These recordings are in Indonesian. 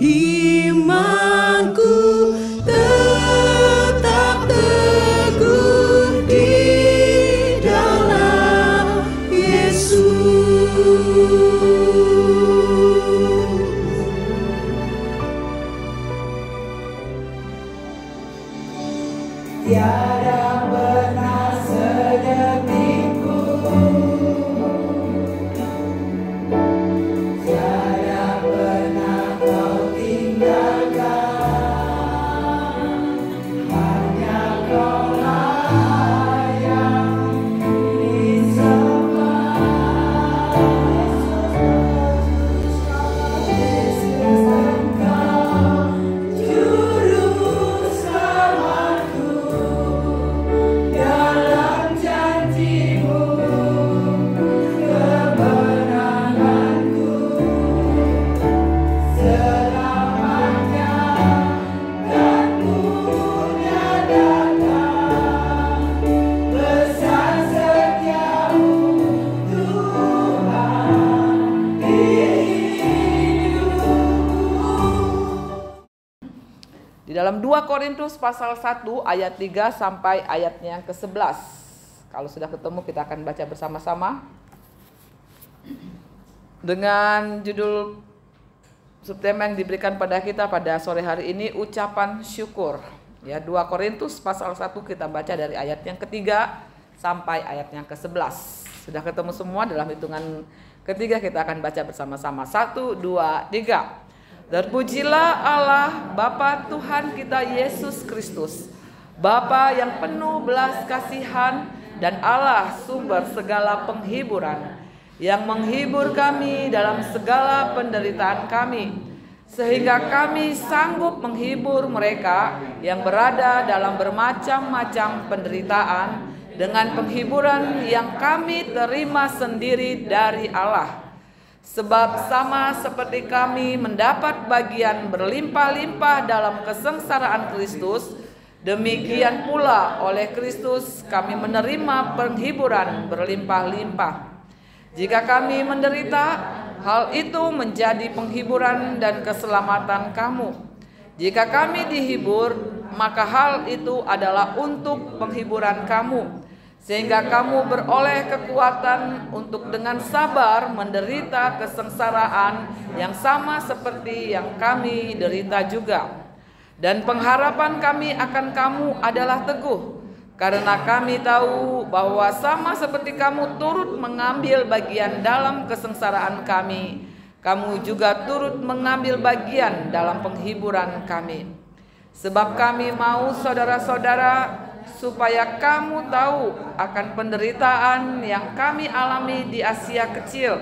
Imanku tetap teguh di dalam Yesus. Tiada pernah sedetik pun, tiada pernah kau tinggalkan, hanya kaulah yang disembah. Yesus, Engkau juru selamatku, dalam janji-Mu kemenanganku selamanya dan punya datang. Besar setiamu Tuhan di hidupku. Di dalam 2 Korintus pasal 1 ayat 3 sampai ayatnya yang ke-11. Kalau sudah ketemu kita akan baca bersama-sama. Dengan judul subtema yang diberikan pada kita pada sore hari ini, ucapan syukur. Ya, 2 Korintus pasal 1 kita baca dari ayat yang ketiga sampai ayat yang ke-11. Sudah ketemu semua? Dalam hitungan ketiga kita akan baca bersama-sama. 1, 2, 3. Terpujilah Allah Bapa Tuhan kita Yesus Kristus, Bapa yang penuh belas kasihan dan Allah sumber segala penghiburan, yang menghibur kami dalam segala penderitaan kami, sehingga kami sanggup menghibur mereka yang berada dalam bermacam-macam penderitaan dengan penghiburan yang kami terima sendiri dari Allah. Sebab sama seperti kami mendapat bagian berlimpah-limpah dalam kesengsaraan Kristus, demikian pula oleh Kristus kami menerima penghiburan berlimpah-limpah. Jika kami menderita, hal itu menjadi penghiburan dan keselamatan kamu. Jika kami dihibur, maka hal itu adalah untuk penghiburan kamu, sehingga kamu beroleh kekuatan untuk dengan sabar menderita kesengsaraan yang sama seperti yang kami derita juga. Dan pengharapan kami akan kamu adalah teguh, karena kami tahu bahwa sama seperti kamu turut mengambil bagian dalam kesengsaraan kami, kamu juga turut mengambil bagian dalam penghiburan kami. Sebab kami mau saudara-saudara supaya kamu tahu akan penderitaan yang kami alami di Asia Kecil.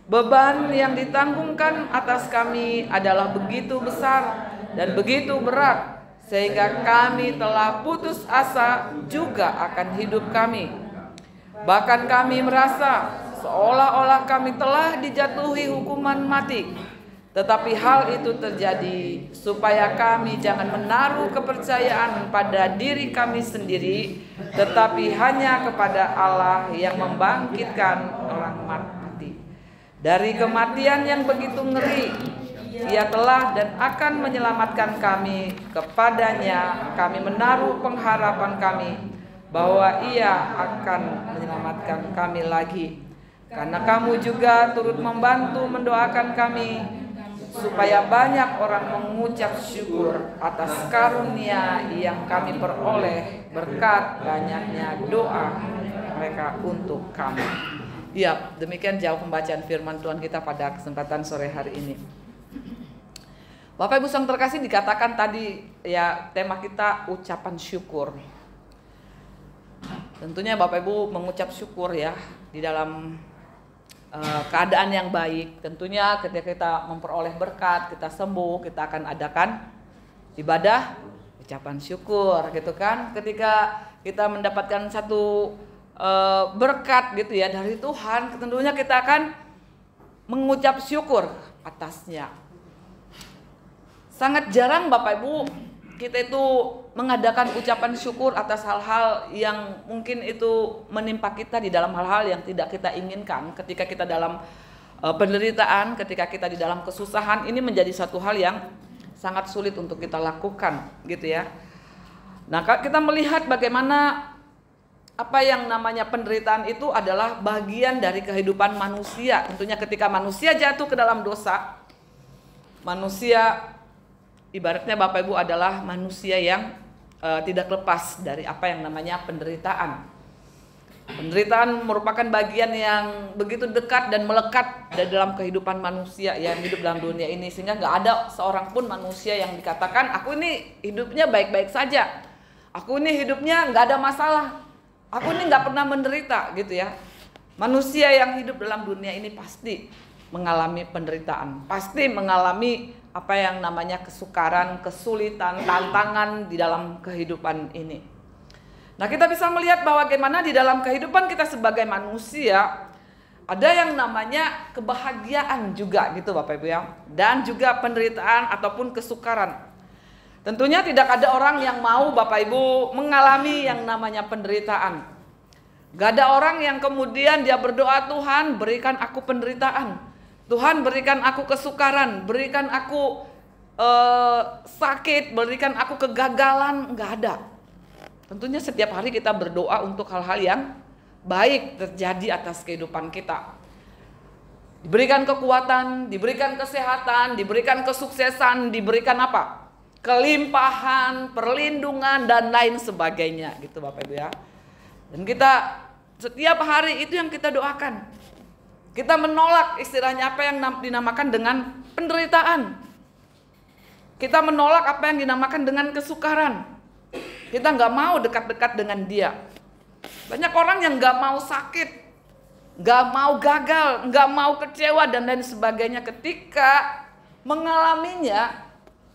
Beban yang ditanggungkan atas kami adalah begitu besar dan begitu berat, sehingga kami telah putus asa juga akan hidup kami. Bahkan kami merasa seolah-olah kami telah dijatuhi hukuman mati. Tetapi hal itu terjadi supaya kami jangan menaruh kepercayaan pada diri kami sendiri, tetapi hanya kepada Allah yang membangkitkan orang mati. Dari kematian yang begitu ngeri, Ia telah dan akan menyelamatkan kami. Kepadanya kami menaruh pengharapan kami bahwa Ia akan menyelamatkan kami lagi. Karena kamu juga turut membantu mendoakan kami, supaya banyak orang mengucap syukur atas karunia yang kami peroleh berkat banyaknya doa mereka untuk kami. Ya, demikian jauh pembacaan firman Tuhan kita pada kesempatan sore hari ini. Bapak Ibu yang terkasih, dikatakan tadi ya tema kita ucapan syukur. Tentunya Bapak Ibu mengucap syukur ya di dalam keadaan yang baik. Tentunya ketika kita memperoleh berkat, kita sembuh, kita akan adakan ibadah ucapan syukur gitu kan. Ketika kita mendapatkan satu berkat gitu ya dari Tuhan, tentunya kita akan mengucap syukur atasnya. Sangat jarang Bapak Ibu kita itu mengadakan ucapan syukur atas hal-hal yang mungkin itu menimpa kita di dalam hal-hal yang tidak kita inginkan ketika kita dalam penderitaan, ketika kita di dalam kesusahan, ini menjadi satu hal yang sangat sulit untuk kita lakukan, gitu ya. Nah, kita melihat bagaimana apa yang namanya penderitaan itu adalah bagian dari kehidupan manusia. Tentunya ketika manusia jatuh ke dalam dosa, manusia ibaratnya Bapak Ibu adalah manusia yang tidak lepas dari apa yang namanya penderitaan. Penderitaan merupakan bagian yang begitu dekat dan melekat di dalam kehidupan manusia yang hidup dalam dunia ini, sehingga nggak ada seorang pun manusia yang dikatakan aku ini hidupnya baik-baik saja, aku ini hidupnya nggak ada masalah, aku ini nggak pernah menderita, gitu ya. Manusia yang hidup dalam dunia ini pasti mengalami penderitaan, pasti mengalami apa yang namanya kesukaran, kesulitan, tantangan di dalam kehidupan ini. Nah, kita bisa melihat bahwa bagaimana di dalam kehidupan kita sebagai manusia ada yang namanya kebahagiaan juga, gitu Bapak Ibu ya, dan juga penderitaan ataupun kesukaran. Tentunya tidak ada orang yang mau Bapak Ibu mengalami yang namanya penderitaan. Gak ada orang yang kemudian dia berdoa, Tuhan berikan aku penderitaan, Tuhan berikan aku kesukaran, berikan aku sakit, berikan aku kegagalan. Gak ada. Tentunya setiap hari kita berdoa untuk hal-hal yang baik terjadi atas kehidupan kita. Diberikan kekuatan, diberikan kesehatan, diberikan kesuksesan, diberikan apa? Kelimpahan, perlindungan, dan lain sebagainya, gitu Bapak Ibu ya. Dan kita setiap hari itu yang kita doakan. Kita menolak istilahnya apa yang dinamakan dengan penderitaan. Kita menolak apa yang dinamakan dengan kesukaran. Kita nggak mau dekat-dekat dengan dia. Banyak orang yang nggak mau sakit, nggak mau gagal, nggak mau kecewa dan lain sebagainya. Ketika mengalaminya,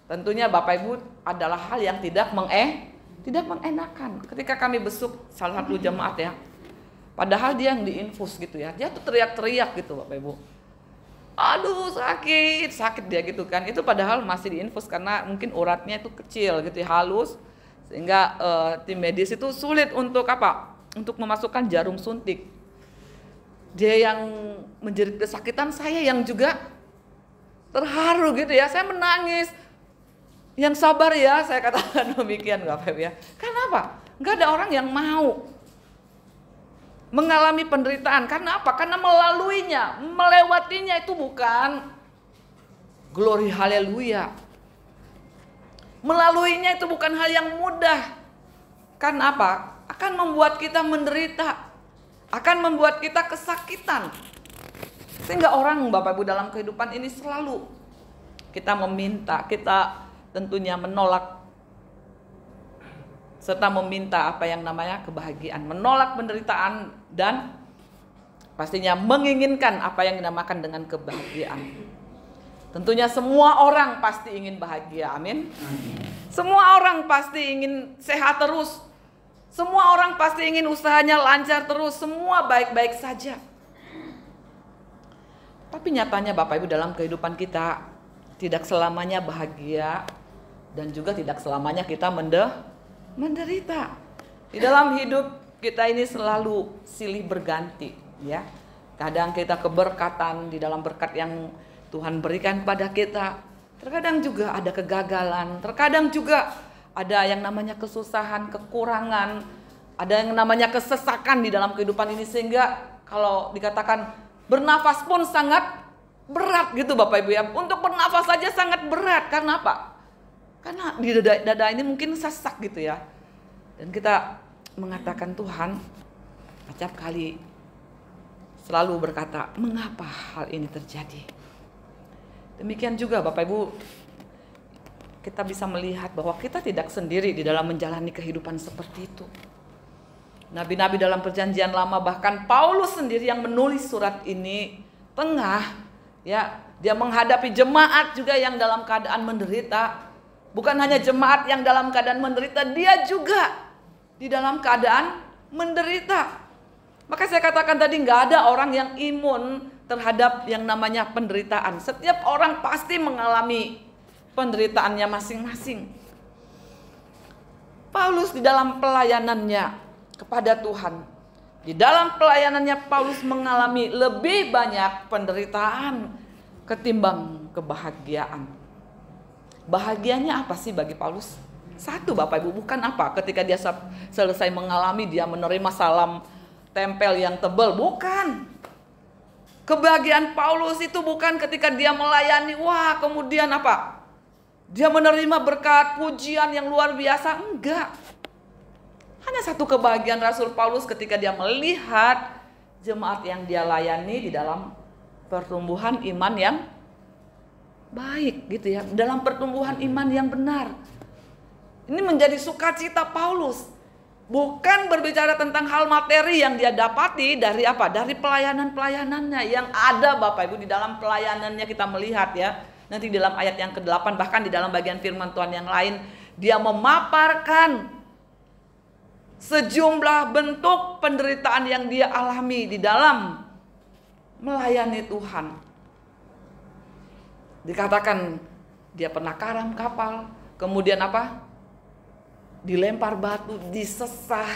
tentunya Bapak Ibu adalah hal yang tidak mengenakan. Ketika kami besuk salah satu jemaat ya, padahal dia yang diinfus gitu ya, dia tuh teriak-teriak gitu Bapak Ibu. Aduh sakit dia gitu kan. Itu padahal masih diinfus karena mungkin uratnya itu kecil gitu ya, halus. Sehingga tim medis itu sulit untuk apa? Untuk memasukkan jarum suntik. Dia yang menjerit kesakitan, saya yang juga terharu gitu ya. Saya menangis. Yang sabar ya, saya katakan demikian Bapak Ibu ya. Kenapa? Enggak ada orang yang mau mengalami penderitaan. Karena apa? Karena melaluinya, melewatinya itu bukan glory haleluya. Melaluinya itu bukan hal yang mudah. Karena apa? Akan membuat kita menderita, akan membuat kita kesakitan. Sehingga orang Bapak Ibu dalam kehidupan ini selalu kita meminta, kita tentunya menolak serta meminta apa yang namanya kebahagiaan, menolak penderitaan dan pastinya menginginkan apa yang dinamakan dengan kebahagiaan. Tentunya semua orang pasti ingin bahagia, amin. Semua orang pasti ingin sehat terus. Semua orang pasti ingin usahanya lancar terus, semua baik-baik saja. Tapi nyatanya Bapak Ibu dalam kehidupan kita tidak selamanya bahagia dan juga tidak selamanya kita menderita. Di dalam hidup kita ini selalu silih berganti, ya. Kadang kita keberkatan di dalam berkat yang Tuhan berikan pada kita. Terkadang juga ada kegagalan, terkadang juga ada yang namanya kesusahan, kekurangan, ada yang namanya kesesakan di dalam kehidupan ini, sehingga kalau dikatakan bernafas pun sangat berat gitu Bapak Ibu ya. Untuk bernafas saja sangat berat. Karena apa? Karena di dada ini mungkin sesak gitu ya. Dan kita mengatakan, Tuhan setiap kali selalu berkata, mengapa hal ini terjadi? Demikian juga Bapak Ibu, kita bisa melihat bahwa kita tidak sendiri di dalam menjalani kehidupan seperti itu. Nabi-nabi dalam perjanjian lama, bahkan Paulus sendiri yang menulis surat ini dia menghadapi jemaat juga yang dalam keadaan menderita. Bukan hanya jemaat yang dalam keadaan menderita, dia juga di dalam keadaan menderita. Maka saya katakan tadi, nggak ada orang yang imun terhadap yang namanya penderitaan. Setiap orang pasti mengalami penderitaannya masing-masing. Paulus di dalam pelayanannya kepada Tuhan, Di dalam pelayanannya Paulus mengalami lebih banyak penderitaan ketimbang kebahagiaan. Bahagianya apa sih bagi Paulus? Satu Bapak Ibu, bukan apa ketika dia selesai mengalami dia menerima salam tempel yang tebal, bukan. Kebahagiaan Paulus itu bukan ketika dia melayani, wah kemudian apa? Dia menerima berkat pujian yang luar biasa, enggak. Hanya satu kebahagiaan Rasul Paulus ketika dia melihat jemaat yang dia layani di dalam pertumbuhan iman yang baik gitu ya, dalam pertumbuhan iman yang benar. Ini menjadi sukacita Paulus. Bukan berbicara tentang hal materi yang dia dapati dari apa? Dari pelayanan-pelayanannya yang ada Bapak Ibu. Di dalam pelayanannya kita melihat ya, nanti di dalam ayat yang ke-8 bahkan di dalam bagian firman Tuhan yang lain, dia memaparkan sejumlah bentuk penderitaan yang dia alami di dalam melayani Tuhan. Dikatakan dia pernah karam kapal, kemudian apa? Dilempar batu, disesah,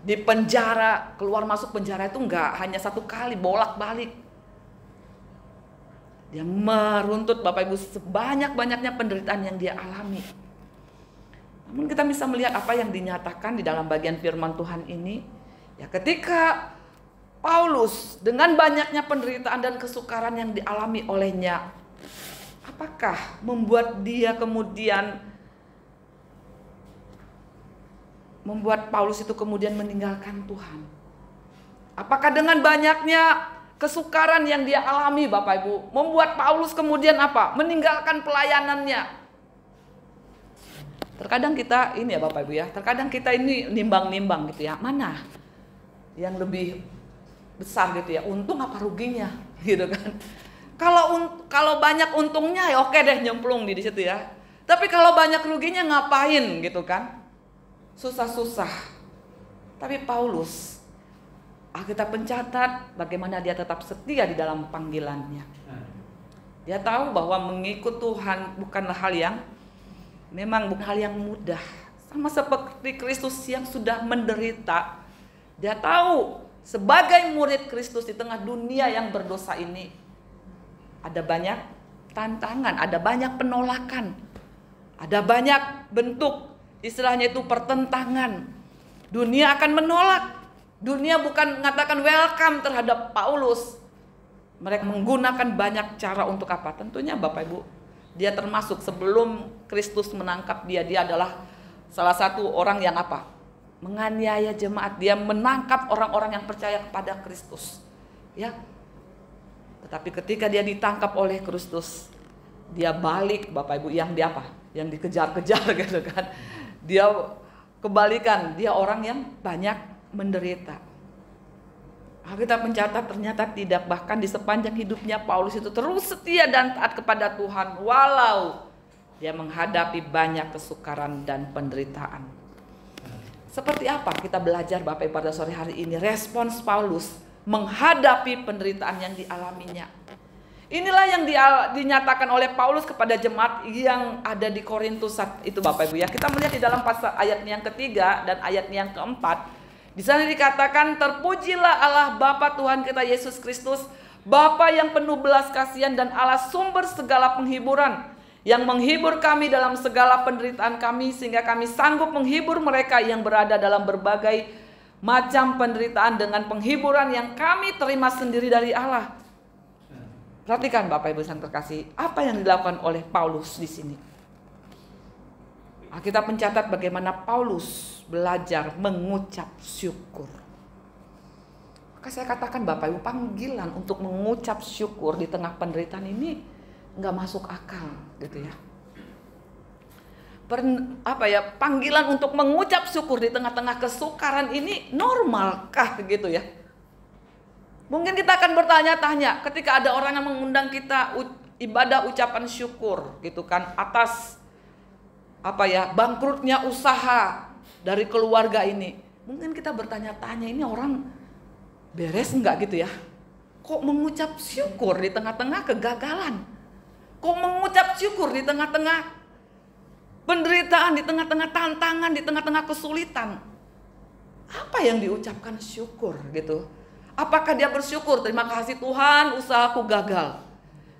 dipenjara, keluar masuk penjara itu enggak hanya satu kali, bolak-balik. Dia meruntut Bapak Ibu sebanyak-banyaknya penderitaan yang dia alami. Namun kita bisa melihat apa yang dinyatakan di dalam bagian firman Tuhan ini. Ya, ketika Paulus dengan banyaknya penderitaan dan kesukaran yang dialami olehnya, apakah membuat dia kemudian Paulus itu kemudian meninggalkan Tuhan? Apakah dengan banyaknya kesukaran yang dia alami Bapak Ibu membuat Paulus kemudian apa? Meninggalkan pelayanannya? Terkadang kita ini ya Bapak Ibu ya, terkadang kita ini nimbang-nimbang gitu ya, mana yang lebih besar gitu ya, untung apa ruginya gitu kan. Kalau banyak untungnya ya oke deh nyemplung di situ ya. Tapi kalau banyak ruginya ngapain gitu kan? Susah-susah. Tapi Paulus, Alkitab mencatat bagaimana dia tetap setia di dalam panggilannya. Dia tahu bahwa mengikut Tuhan bukanlah hal yang bukan hal yang mudah. Sama seperti Kristus yang sudah menderita. Dia tahu sebagai murid Kristus di tengah dunia yang berdosa ini ada banyak tantangan, ada banyak penolakan, ada banyak bentuk istilahnya itu pertentangan. Dunia akan menolak. Dunia bukan mengatakan welcome terhadap Paulus. Mereka menggunakan banyak cara untuk apa? Tentunya Bapak Ibu, dia termasuk sebelum Kristus menangkap dia adalah salah satu orang yang apa? Menganiaya jemaat. Dia menangkap orang-orang yang percaya kepada Kristus. Ya. Tetapi ketika dia ditangkap oleh Kristus, dia balik Bapak Ibu yang dia apa? Yang dikejar-kejar gitu kan. Dia kebalikan, dia orang yang banyak menderita. Alkitab mencatat ternyata tidak, bahkan di sepanjang hidupnya Paulus itu terus setia dan taat kepada Tuhan walau dia menghadapi banyak kesukaran dan penderitaan. Seperti apa kita belajar Bapak Ibu pada sore hari ini respons Paulus menghadapi penderitaan yang dialaminya. Inilah yang dinyatakan oleh Paulus kepada jemaat yang ada di Korintus itu Bapak Ibu ya. Kita melihat di dalam pasal ayat yang ketiga dan ayat yang keempat. Di sana dikatakan, terpujilah Allah Bapa Tuhan kita Yesus Kristus, Bapa yang penuh belas kasihan dan Allah sumber segala penghiburan, yang menghibur kami dalam segala penderitaan kami sehingga kami sanggup menghibur mereka yang berada dalam berbagai macam penderitaan dengan penghiburan yang kami terima sendiri dari Allah. Perhatikan Bapak Ibu yang terkasih, apa yang dilakukan oleh Paulus di sini. Kita mencatat bagaimana Paulus belajar mengucap syukur. Maka saya katakan Bapak Ibu, panggilan untuk mengucap syukur di tengah penderitaan ini nggak masuk akal gitu ya. Panggilan untuk mengucap syukur di tengah-tengah kesukaran ini normalkah gitu ya? Mungkin kita akan bertanya-tanya ketika ada orang yang mengundang kita ibadah ucapan syukur gitu kan atas bangkrutnya usaha dari keluarga ini. Mungkin kita bertanya-tanya, ini orang beres enggak gitu ya? Kok mengucap syukur di tengah-tengah kegagalan? Kok mengucap syukur di tengah-tengah penderitaan, di tengah-tengah tantangan, di tengah-tengah kesulitan? Apa yang diucapkan syukur gitu? Apakah dia bersyukur, terima kasih Tuhan usahaku gagal,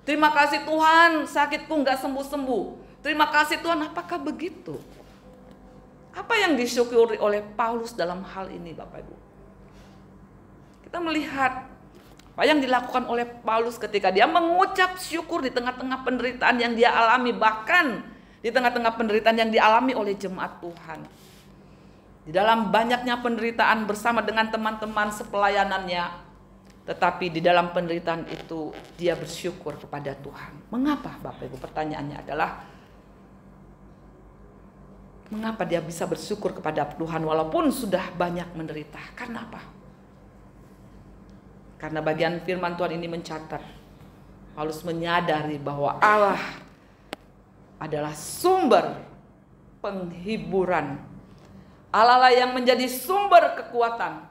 terima kasih Tuhan sakitku nggak sembuh-sembuh, terima kasih Tuhan, apakah begitu? Apa yang disyukuri oleh Paulus dalam hal ini Bapak Ibu? Kita melihat apa yang dilakukan oleh Paulus ketika dia mengucap syukur di tengah-tengah penderitaan yang dia alami, bahkan di tengah-tengah penderitaan yang dialami oleh jemaat Tuhan. Di dalam banyaknya penderitaan bersama dengan teman-teman sepelayanannya, tetapi di dalam penderitaan itu dia bersyukur kepada Tuhan. Mengapa Bapak Ibu? Pertanyaannya adalah, mengapa dia bisa bersyukur kepada Tuhan walaupun sudah banyak menderita? Karena apa? Karena bagian firman Tuhan ini mencatat, Paulus menyadari bahwa Allah adalah sumber penghiburan. Allah lah yang menjadi sumber kekuatan.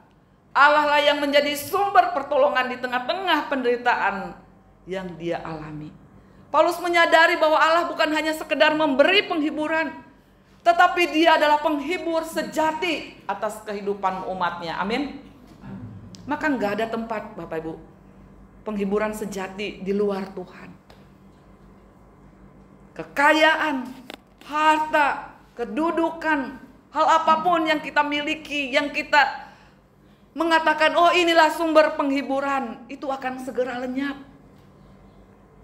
Allah lah yang menjadi sumber pertolongan di tengah-tengah penderitaan yang dia alami. Paulus menyadari bahwa Allah bukan hanya sekedar memberi penghiburan, tetapi dia adalah penghibur sejati atas kehidupan umatnya. Amin. Maka nggak ada tempat Bapak Ibu penghiburan sejati di luar Tuhan. Kekayaan, harta, kedudukan, hal apapun yang kita miliki, yang kita mengatakan, oh inilah sumber penghiburan, itu akan segera lenyap.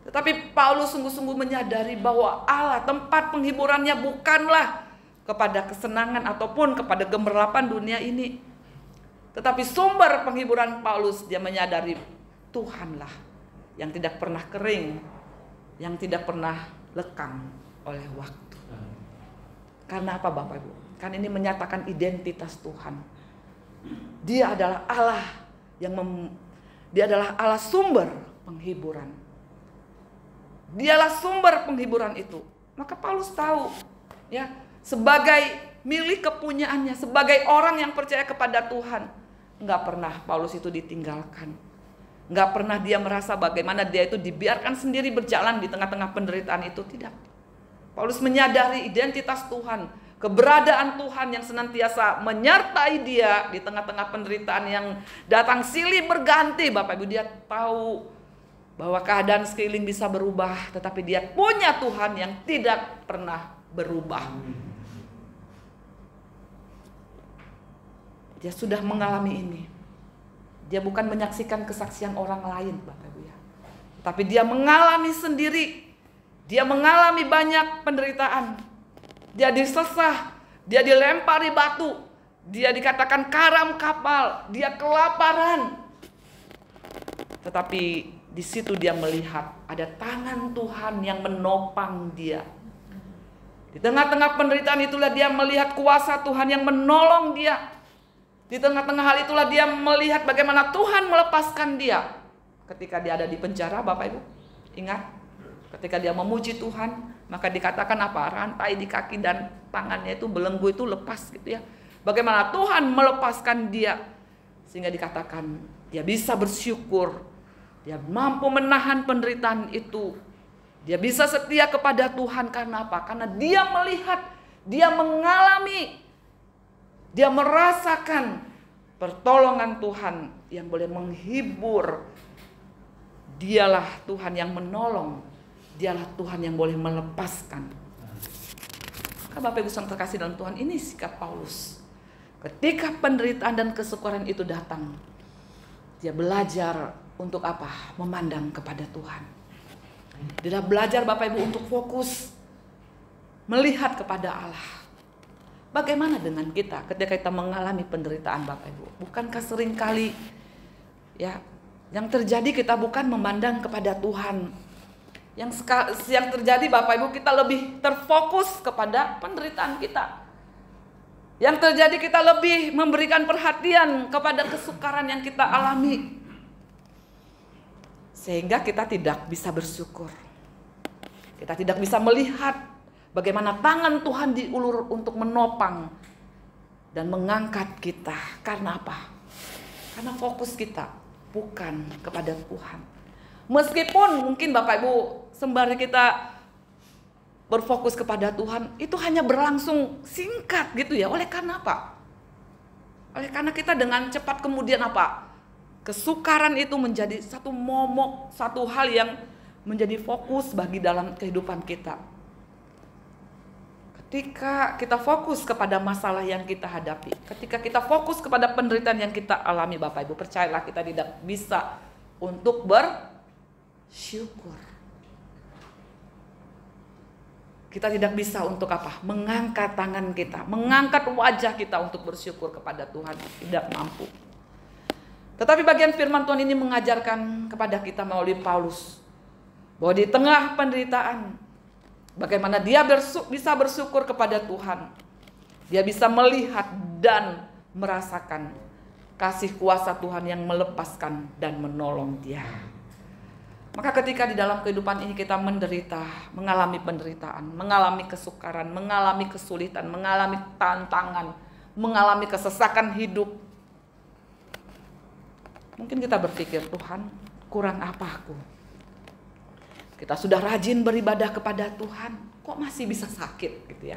Tetapi Paulus sungguh-sungguh menyadari bahwa Allah, tempat penghiburannya bukanlah kepada kesenangan ataupun kepada gemerlapan dunia ini. Tetapi sumber penghiburan Paulus, dia menyadari Tuhanlah yang tidak pernah kering, yang tidak pernah lekang oleh waktu. Karena apa Bapak Ibu? Kan ini menyatakan identitas Tuhan. Dia adalah Allah dia adalah Allah sumber penghiburan. Dialah sumber penghiburan itu. Maka Paulus tahu, ya, sebagai milik kepunyaannya, sebagai orang yang percaya kepada Tuhan, nggak pernah Paulus itu ditinggalkan. Nggak pernah dia merasa bagaimana dia itu dibiarkan sendiri berjalan di tengah-tengah penderitaan itu. Tidak. Paulus menyadari identitas Tuhan, keberadaan Tuhan yang senantiasa menyertai dia di tengah-tengah penderitaan yang datang silih berganti. Bapak Ibu, dia tahu bahwa keadaan sekeliling bisa berubah, tetapi dia punya Tuhan yang tidak pernah berubah. Dia sudah mengalami ini. Dia bukan menyaksikan kesaksian orang lain, Bapak Ibu ya. Tapi dia mengalami sendiri. Dia mengalami banyak penderitaan. Dia disesah, dia dilempari batu, dia dikatakan karam kapal, dia kelaparan. Tetapi di situ dia melihat ada tangan Tuhan yang menopang dia. Di tengah-tengah penderitaan itulah dia melihat kuasa Tuhan yang menolong dia. Di tengah-tengah hal itulah dia melihat bagaimana Tuhan melepaskan dia. Ketika dia ada di penjara, Bapak Ibu, ingat, ketika dia memuji Tuhan, maka dikatakan apa? Rantai di kaki dan tangannya itu, belenggu itu lepas gitu ya. Bagaimana Tuhan melepaskan dia, sehingga dikatakan dia bisa bersyukur. Dia mampu menahan penderitaan itu. Dia bisa setia kepada Tuhan karena apa? Karena dia melihat, dia mengalami, dia merasakan pertolongan Tuhan yang boleh menghibur. Dialah Tuhan yang menolong. Dialah Tuhan yang boleh melepaskan. Maka Bapak Ibu yang terkasih dalam Tuhan, ini sikap Paulus. Ketika penderitaan dan kesukaran itu datang, dia belajar untuk apa? Memandang kepada Tuhan. Dia belajar Bapak Ibu untuk fokus melihat kepada Allah. Bagaimana dengan kita ketika kita mengalami penderitaan Bapak Ibu? Bukankah seringkali ya yang terjadi kita bukan memandang kepada Tuhan. Yang terjadi Bapak Ibu, kita lebih terfokus kepada penderitaan kita. Yang terjadi kita lebih memberikan perhatian kepada kesukaran yang kita alami. Sehingga kita tidak bisa bersyukur. Kita tidak bisa melihat bagaimana tangan Tuhan diulur untuk menopang dan mengangkat kita. Karena apa? Karena fokus kita bukan kepada Tuhan. Meskipun mungkin Bapak Ibu sembari kita berfokus kepada Tuhan, itu hanya berlangsung singkat gitu ya. Oleh karena apa? Oleh karena kita dengan cepat kemudian apa? Kesukaran itu menjadi satu momok, satu hal yang menjadi fokus bagi dalam kehidupan kita. Ketika kita fokus kepada masalah yang kita hadapi, ketika kita fokus kepada penderitaan yang kita alami, Bapak Ibu, percayalah kita tidak bisa untuk bersyukur. Kita tidak bisa untuk apa? Mengangkat tangan kita, mengangkat wajah kita untuk bersyukur kepada Tuhan. Tidak mampu. Tetapi bagian firman Tuhan ini mengajarkan kepada kita melalui Paulus bahwa di tengah penderitaan, bagaimana dia bisa bersyukur kepada Tuhan. Dia bisa melihat dan merasakan kasih kuasa Tuhan yang melepaskan dan menolong dia. Maka ketika di dalam kehidupan ini kita menderita, mengalami penderitaan, mengalami kesukaran, mengalami kesulitan, mengalami tantangan, mengalami kesesakan hidup, mungkin kita berpikir, Tuhan, kurang apa aku? Kita sudah rajin beribadah kepada Tuhan, kok masih bisa sakit gitu ya?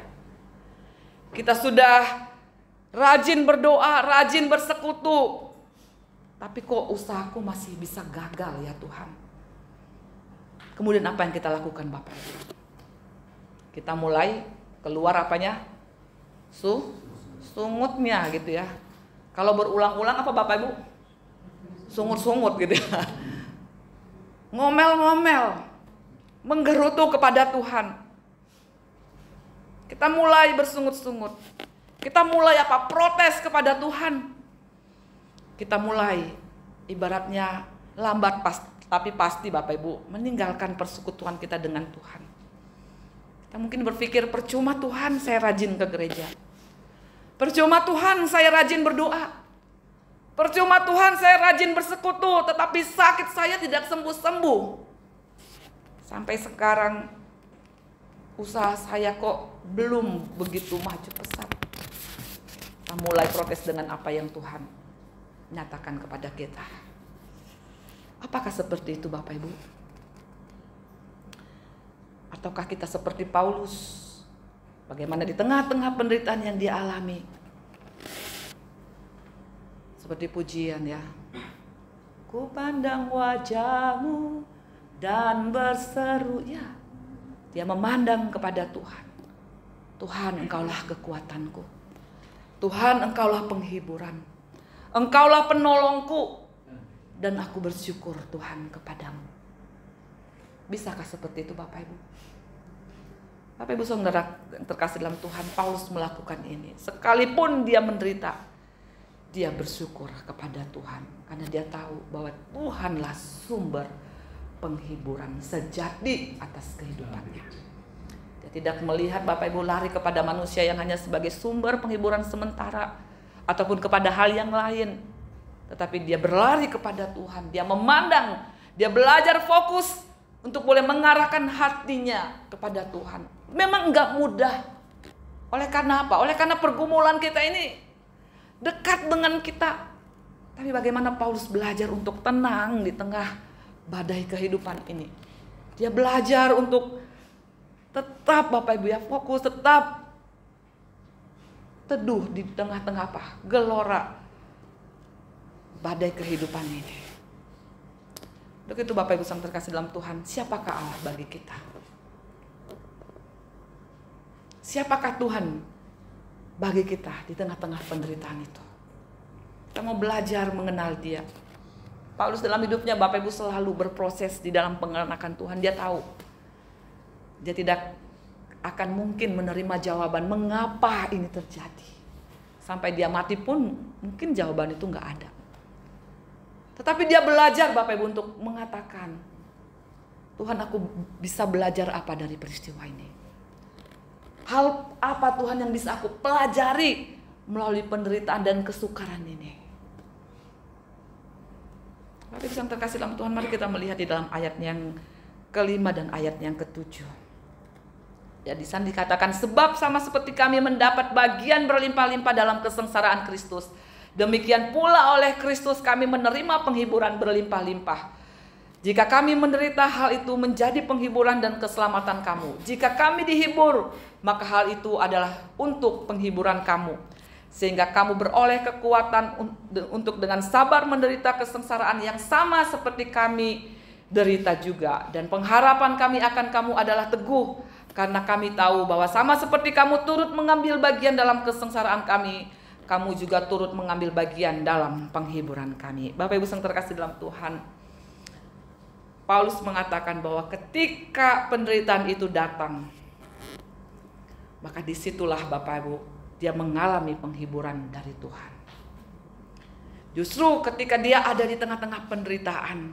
Kita sudah rajin berdoa, rajin bersekutu, tapi kok usahaku masih bisa gagal ya Tuhan? Kemudian apa yang kita lakukan, Bapak Ibu? Kita mulai keluar apanya? Sungutnya gitu ya. Kalau berulang-ulang apa Bapak Ibu? Sungut-sungut gitu ya. Ngomel-ngomel, menggerutu kepada Tuhan. Kita mulai bersungut-sungut. Kita mulai apa? Protes kepada Tuhan. Kita mulai ibaratnya lambat tapi pasti Bapak Ibu meninggalkan persekutuan kita dengan Tuhan. Kita mungkin berpikir, percuma Tuhan saya rajin ke gereja. Percuma Tuhan saya rajin berdoa. Percuma Tuhan saya rajin bersekutu, tetapi sakit saya tidak sembuh-sembuh. Sampai sekarang usaha saya kok belum begitu maju pesat. Kita mulai protes dengan apa yang Tuhan nyatakan kepada kita. Apakah seperti itu Bapak Ibu? Ataukah kita seperti Paulus? Bagaimana di tengah-tengah penderitaan yang dia alami? Seperti pujian ya. Ku pandang wajahmu dan berseru ya. Dia memandang kepada Tuhan. Tuhan, Engkaulah kekuatanku. Tuhan, Engkaulah penghiburan. Engkaulah penolongku. Dan aku bersyukur Tuhan kepadamu. Bisakah seperti itu Bapak Ibu? Bapak Ibu saudara terkasih dalam Tuhan, Paulus melakukan ini. Sekalipun dia menderita, dia bersyukur kepada Tuhan. Karena dia tahu bahwa Tuhanlah sumber penghiburan sejati atas kehidupannya. Dia tidak melihat Bapak Ibu lari kepada manusia yang hanya sebagai sumber penghiburan sementara, ataupun kepada hal yang lain. Tetapi dia berlari kepada Tuhan. Dia memandang, dia belajar fokus untuk boleh mengarahkan hatinya kepada Tuhan. Memang enggak mudah. Oleh karena apa? Oleh karena pergumulan kita ini dekat dengan kita. Tapi bagaimana Paulus belajar untuk tenang di tengah badai kehidupan ini. Dia belajar untuk tetap Bapak Ibu ya fokus, tetap teduh di tengah-tengah apa? Gelora badai kehidupan ini. Untuk itu Bapak Ibu yang terkasih dalam Tuhan, siapakah Allah bagi kita? Siapakah Tuhan bagi kita di tengah-tengah penderitaan itu? Kita mau belajar mengenal Dia. Paulus dalam hidupnya Bapak Ibu selalu berproses di dalam pengenakan Tuhan. Dia tahu dia tidak akan mungkin menerima jawaban mengapa ini terjadi. Sampai dia mati pun mungkin jawaban itu nggak ada. Tetapi dia belajar Bapak Ibu untuk mengatakan, Tuhan, aku bisa belajar apa dari peristiwa ini? Hal apa Tuhan yang bisa aku pelajari melalui penderitaan dan kesukaran ini? Bapak Ibu yang terkasih dalam Tuhan, mari kita melihat di dalam ayat yang kelima dan ayat yang ketujuh. Ya, di sana dikatakan, sebab sama seperti kami mendapat bagian berlimpah-limpah dalam kesengsaraan Kristus, demikian pula oleh Kristus kami menerima penghiburan berlimpah-limpah. Jika kami menderita, hal itu menjadi penghiburan dan keselamatan kamu. Jika kami dihibur, maka hal itu adalah untuk penghiburan kamu. sehingga kamu beroleh kekuatan untuk dengan sabar menderita kesengsaraan yang sama seperti kami derita juga. Dan pengharapan kami akan kamu adalah teguh, karena kami tahu bahwa sama seperti kamu turut mengambil bagian dalam kesengsaraan kami, kamu juga turut mengambil bagian dalam penghiburan kami. Bapak Ibu yang terkasih dalam Tuhan, Paulus mengatakan bahwa ketika penderitaan itu datang, maka disitulah Bapak Ibu dia mengalami penghiburan dari Tuhan. Justru ketika dia ada di tengah-tengah penderitaan,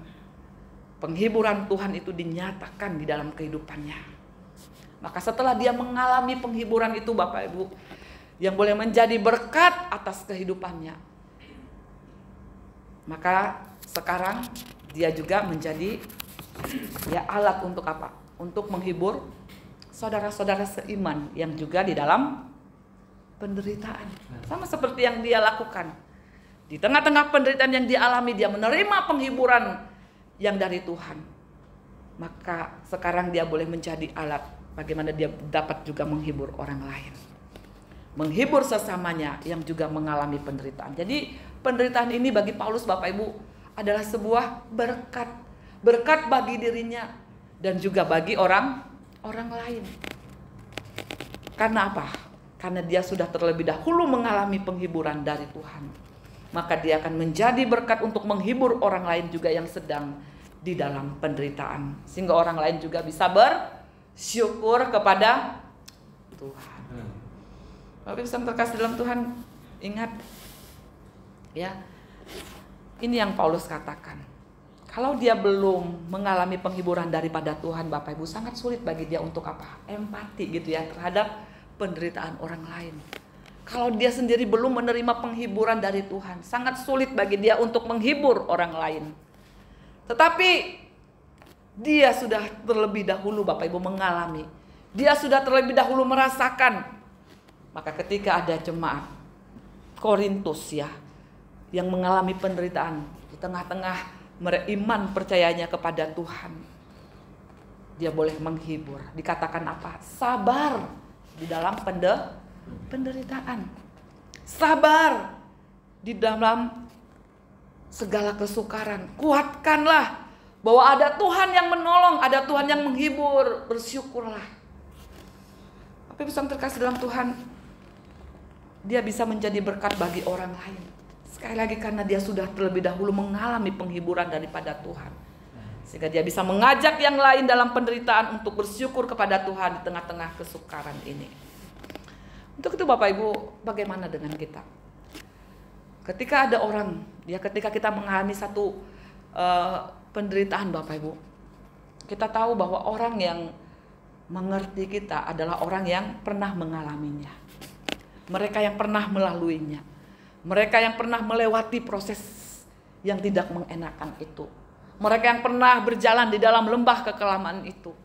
penghiburan Tuhan itu dinyatakan di dalam kehidupannya. Maka setelah dia mengalami penghiburan itu Bapak Ibu, yang boleh menjadi berkat atas kehidupannya, maka sekarang dia juga menjadi alat untuk apa? Untuk menghibur saudara-saudara seiman yang juga di dalam penderitaan. Sama seperti yang dia lakukan. Di tengah-tengah penderitaan yang dialami, dia menerima penghiburan yang dari Tuhan. Maka sekarang dia boleh menjadi alat bagaimana dia dapat juga menghibur orang lain. Menghibur sesamanya yang juga mengalami penderitaan. Jadi penderitaan ini bagi Paulus Bapak Ibu adalah sebuah berkat. Berkat bagi dirinya dan juga bagi orang lain. Karena apa? Karena dia sudah terlebih dahulu mengalami penghiburan dari Tuhan. Maka dia akan menjadi berkat untuk menghibur orang lain juga yang sedang di dalam penderitaan. Sehingga orang lain juga bisa bersyukur kepada Tuhan. Bapak Ibu yang terkasih dalam Tuhan, ingat ya, ini yang Paulus katakan. Kalau dia belum mengalami penghiburan daripada Tuhan, Bapak Ibu, sangat sulit bagi dia untuk apa? Empati gitu ya terhadap penderitaan orang lain. Kalau dia sendiri belum menerima penghiburan dari Tuhan, sangat sulit bagi dia untuk menghibur orang lain. Tetapi dia sudah terlebih dahulu Bapak Ibu mengalami. Dia sudah terlebih dahulu merasakan. Maka ketika ada jemaat Korintus ya yang mengalami penderitaan di tengah-tengah iman percayanya kepada Tuhan, dia boleh menghibur. Dikatakan apa? Sabar di dalam penderitaan. Sabar di dalam segala kesukaran. Kuatkanlah bahwa ada Tuhan yang menolong, ada Tuhan yang menghibur. Bersyukurlah. Tapi yang terkasih dalam Tuhan, dia bisa menjadi berkat bagi orang lain. Sekali lagi karena dia sudah terlebih dahulu mengalami penghiburan daripada Tuhan. Sehingga dia bisa mengajak yang lain dalam penderitaan untuk bersyukur kepada Tuhan di tengah-tengah kesukaran ini. Untuk itu Bapak Ibu, bagaimana dengan kita? Ketika ada orang, ketika kita mengalami satu penderitaan Bapak Ibu, kita tahu bahwa orang yang mengerti kita adalah orang yang pernah mengalaminya. Mereka yang pernah melaluinya. Mereka yang pernah melewati proses yang tidak mengenakan itu. Mereka yang pernah berjalan di dalam lembah kekelaman itu.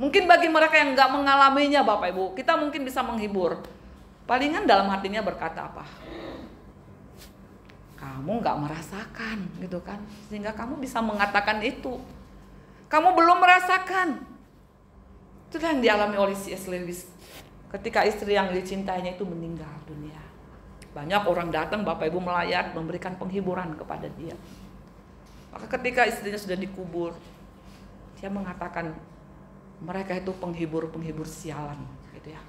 Mungkin bagi mereka yang nggak mengalaminya Bapak Ibu, kita mungkin bisa menghibur. Palingan dalam hatinya berkata apa? Kamu nggak merasakan gitu kan. Sehingga kamu bisa mengatakan itu. Kamu belum merasakan. Itulah yang dialami oleh C.S. Lewis. Ketika istri yang dicintainya itu meninggal dunia. Banyak orang datang Bapak Ibu melayat memberikan penghiburan kepada dia. Maka ketika istrinya sudah dikubur, dia mengatakan mereka itu penghibur sialan gitu ya.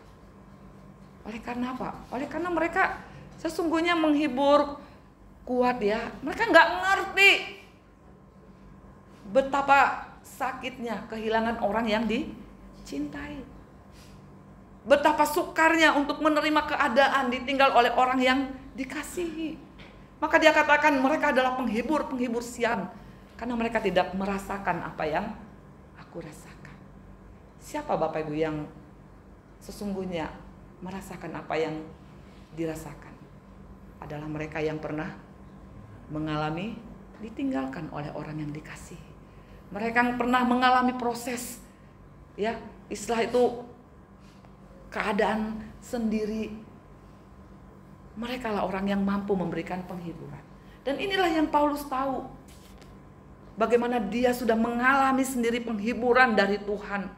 Oleh karena apa? Oleh karena mereka sesungguhnya menghibur kuat ya. Mereka nggak ngerti betapa sakitnya kehilangan orang yang dicintai. Betapa sukarnya untuk menerima keadaan ditinggal oleh orang yang dikasihi. Maka dia katakan mereka adalah penghibur sian. Karena mereka tidak merasakan apa yang aku rasakan. Siapa Bapak Ibu yang sesungguhnya merasakan apa yang dirasakan? Adalah mereka yang pernah mengalami ditinggalkan oleh orang yang dikasihi. Mereka yang pernah mengalami proses ya, istilah itu keadaan sendiri. Mereka lah orang yang mampu memberikan penghiburan. Dan inilah yang Paulus tahu. Bagaimana dia sudah mengalami sendiri penghiburan dari Tuhan.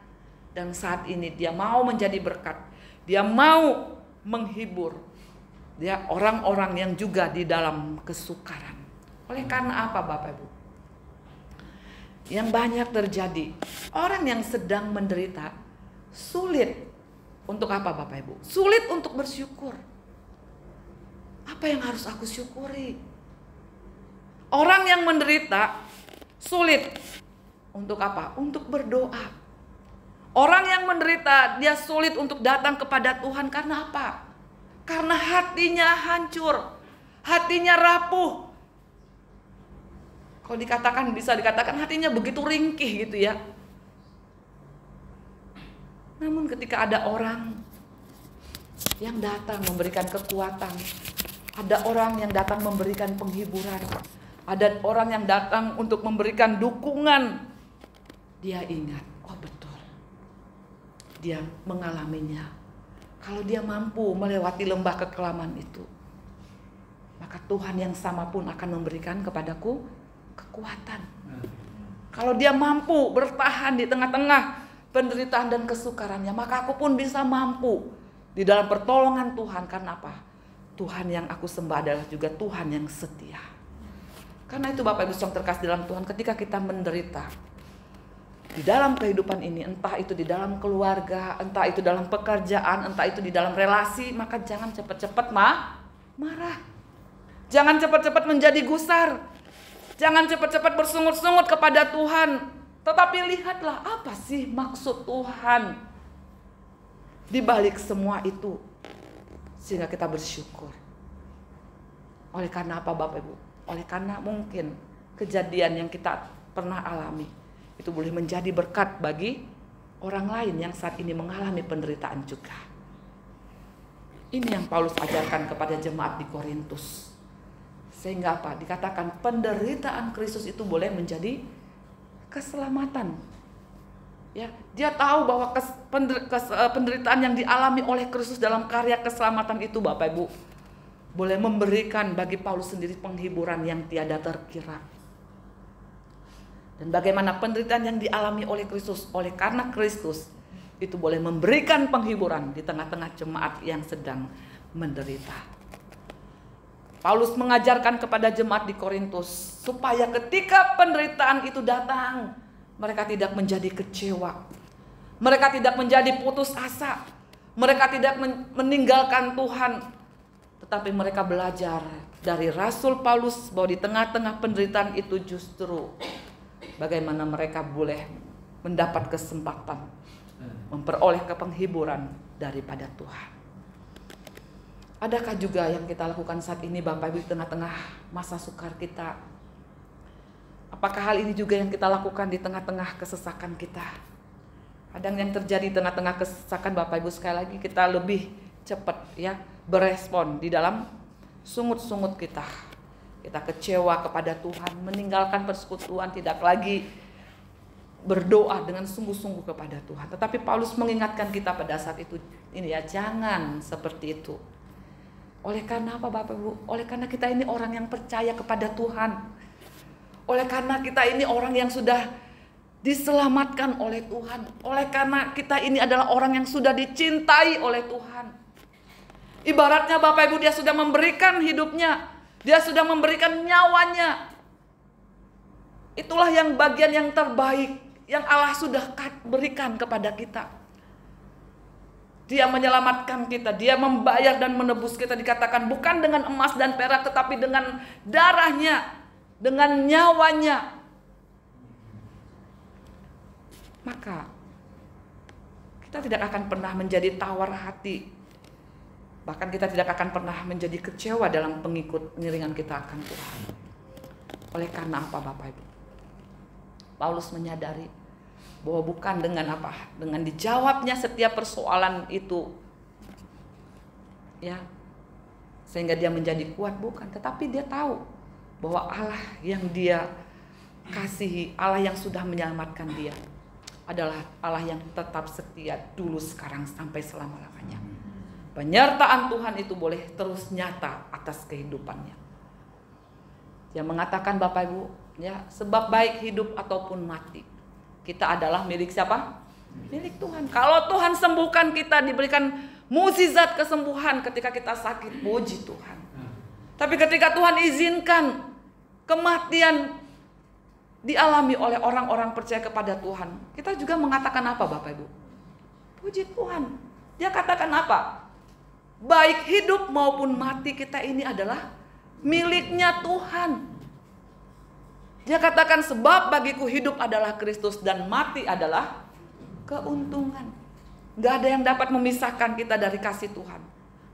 Dan saat ini dia mau menjadi berkat. Dia mau menghibur Dia orang-orang yang juga di dalam kesukaran. Oleh karena apa Bapak Ibu? Yang banyak terjadi, orang yang sedang menderita sulit untuk apa Bapak Ibu? Sulit untuk bersyukur. Apa yang harus aku syukuri? Orang yang menderita sulit untuk apa? Untuk berdoa. Orang yang menderita dia sulit untuk datang kepada Tuhan karena apa? Karena hatinya hancur, hatinya rapuh. Kalau dikatakan, bisa dikatakan hatinya begitu ringkih gitu ya. Namun ketika ada orang yang datang memberikan kekuatan, ada orang yang datang memberikan penghiburan, ada orang yang datang untuk memberikan dukungan, dia ingat, oh betul, dia mengalaminya. Kalau dia mampu melewati lembah kekelaman itu, maka Tuhan yang sama pun akan memberikan kepadaku kekuatan. Kalau dia mampu bertahan di tengah-tengah penderitaan dan kesukarannya, maka aku pun bisa mampu di dalam pertolongan Tuhan. Karena apa? Tuhan yang aku sembah adalah juga Tuhan yang setia. Karena itu Bapak Ibu yang terkasih dalam Tuhan, ketika kita menderita di dalam kehidupan ini, entah itu di dalam keluarga, entah itu dalam pekerjaan, entah itu di dalam relasi, maka jangan cepat-cepat marah. Jangan cepat-cepat menjadi gusar. Jangan cepat-cepat bersungut-sungut kepada Tuhan. Tetapi lihatlah apa sih maksud Tuhan di balik semua itu, sehingga kita bersyukur. Oleh karena apa Bapak Ibu? Oleh karena mungkin kejadian yang kita pernah alami itu boleh menjadi berkat bagi orang lain yang saat ini mengalami penderitaan juga. Ini yang Paulus ajarkan kepada jemaat di Korintus. Sehingga apa? Dikatakan penderitaan Kristus itu boleh menjadi keselamatan. Ya, dia tahu bahwa penderitaan yang dialami oleh Kristus dalam karya keselamatan itu Bapak Ibu boleh memberikan bagi Paulus sendiri penghiburan yang tiada terkira. Dan bagaimana penderitaan yang dialami oleh Kristus, oleh karena Kristus itu boleh memberikan penghiburan di tengah-tengah jemaat yang sedang menderita. Paulus mengajarkan kepada jemaat di Korintus supaya ketika penderitaan itu datang, mereka tidak menjadi kecewa. Mereka tidak menjadi putus asa. Mereka tidak meninggalkan Tuhan. Tetapi mereka belajar dari Rasul Paulus bahwa di tengah-tengah penderitaan itu justru bagaimana mereka boleh mendapat kesempatan memperoleh penghiburan daripada Tuhan. Adakah juga yang kita lakukan saat ini Bapak Ibu di tengah-tengah masa sukar kita? Apakah hal ini juga yang kita lakukan di tengah-tengah kesesakan kita? Kadang yang terjadi di tengah-tengah kesesakan Bapak Ibu, sekali lagi kita lebih cepat ya berespon di dalam sungut-sungut kita. Kita kecewa kepada Tuhan, meninggalkan persekutuan, tidak lagi berdoa dengan sungguh-sungguh kepada Tuhan. Tetapi Paulus mengingatkan kita pada saat itu, ini ya, jangan seperti itu. Oleh karena apa Bapak Ibu? Oleh karena kita ini orang yang percaya kepada Tuhan. Oleh karena kita ini orang yang sudah diselamatkan oleh Tuhan. Oleh karena kita ini adalah orang yang sudah dicintai oleh Tuhan. Ibaratnya Bapak Ibu, dia sudah memberikan hidupnya. Dia sudah memberikan nyawanya. Itulah yang bagian yang terbaik yang Allah sudah berikan kepada kita. Dia menyelamatkan kita, dia membayar dan menebus kita, dikatakan bukan dengan emas dan perak tetapi dengan darahnya, dengan nyawanya. Maka kita tidak akan pernah menjadi tawar hati. Bahkan kita tidak akan pernah menjadi kecewa dalam pengiringan kita akan Tuhan. Oleh karena apa Bapak Ibu? Paulus menyadari bahwa bukan dengan apa? Dengan dijawabnya setiap persoalan itu ya, sehingga dia menjadi kuat, bukan. Tetapi dia tahu bahwa Allah yang dia kasihi, Allah yang sudah menyelamatkan dia adalah Allah yang tetap setia dulu, sekarang, sampai selama-lamanya. Penyertaan Tuhan itu boleh terus nyata atas kehidupannya. Dia mengatakan Bapak Ibu, ya, sebab baik hidup ataupun mati, kita adalah milik siapa? Milik Tuhan. Kalau Tuhan sembuhkan kita, diberikan Mukjizat kesembuhan ketika kita sakit, puji Tuhan. Tapi ketika Tuhan izinkan kematian dialami oleh orang-orang percaya kepada Tuhan, kita juga mengatakan apa Bapak Ibu? Puji Tuhan. Dia katakan apa? Baik hidup maupun mati kita ini adalah miliknya Tuhan. Dia katakan sebab bagiku hidup adalah Kristus dan mati adalah keuntungan. Gak ada yang dapat memisahkan kita dari kasih Tuhan.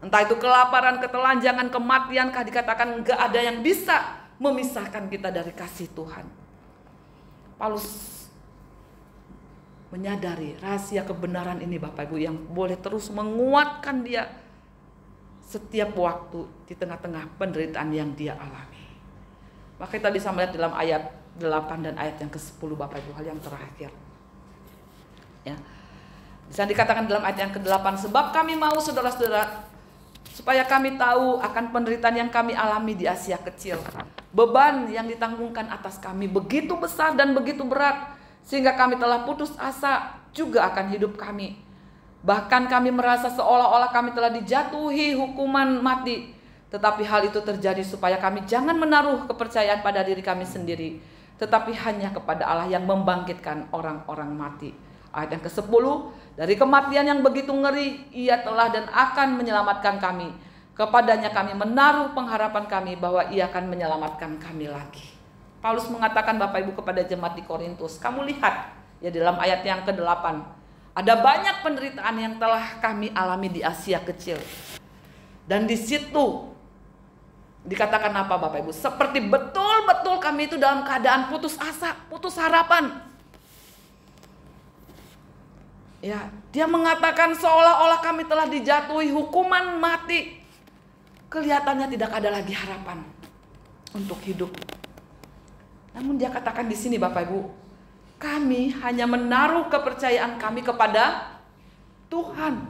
Entah itu kelaparan, ketelanjangan, kematian, dikatakan gak ada yang bisa memisahkan kita dari kasih Tuhan. Paulus menyadari rahasia kebenaran ini Bapak Ibu yang boleh terus menguatkan dia setiap waktu di tengah-tengah penderitaan yang dia alami. Maka kita bisa melihat dalam ayat 8 dan ayat yang ke-10 Bapak Ibu, hal yang terakhir. Ya. Bisa dikatakan dalam ayat yang ke-8, sebab kami mau saudara-saudara supaya kami tahu akan penderitaan yang kami alami di Asia Kecil. Beban yang ditanggungkan atas kami begitu besar dan begitu berat, sehingga kami telah putus asa juga akan hidup kami. Bahkan kami merasa seolah-olah kami telah dijatuhi hukuman mati. Tetapi hal itu terjadi supaya kami jangan menaruh kepercayaan pada diri kami sendiri, tetapi hanya kepada Allah yang membangkitkan orang-orang mati. Ayat yang ke-10, dari kematian yang begitu ngeri, Ia telah dan akan menyelamatkan kami. Kepadanya kami menaruh pengharapan kami bahwa Ia akan menyelamatkan kami lagi. Paulus mengatakan Bapak Ibu kepada jemaat di Korintus, kamu lihat ya dalam ayat yang ke-8, ada banyak penderitaan yang telah kami alami di Asia Kecil. Dan di situ dikatakan apa Bapak Ibu? Seperti betul-betul kami itu dalam keadaan putus asa, putus harapan. Ya, dia mengatakan seolah-olah kami telah dijatuhi hukuman mati. Kelihatannya tidak ada lagi harapan untuk hidup. Namun dia katakan di sini Bapak Ibu, kami hanya menaruh kepercayaan kami kepada Tuhan.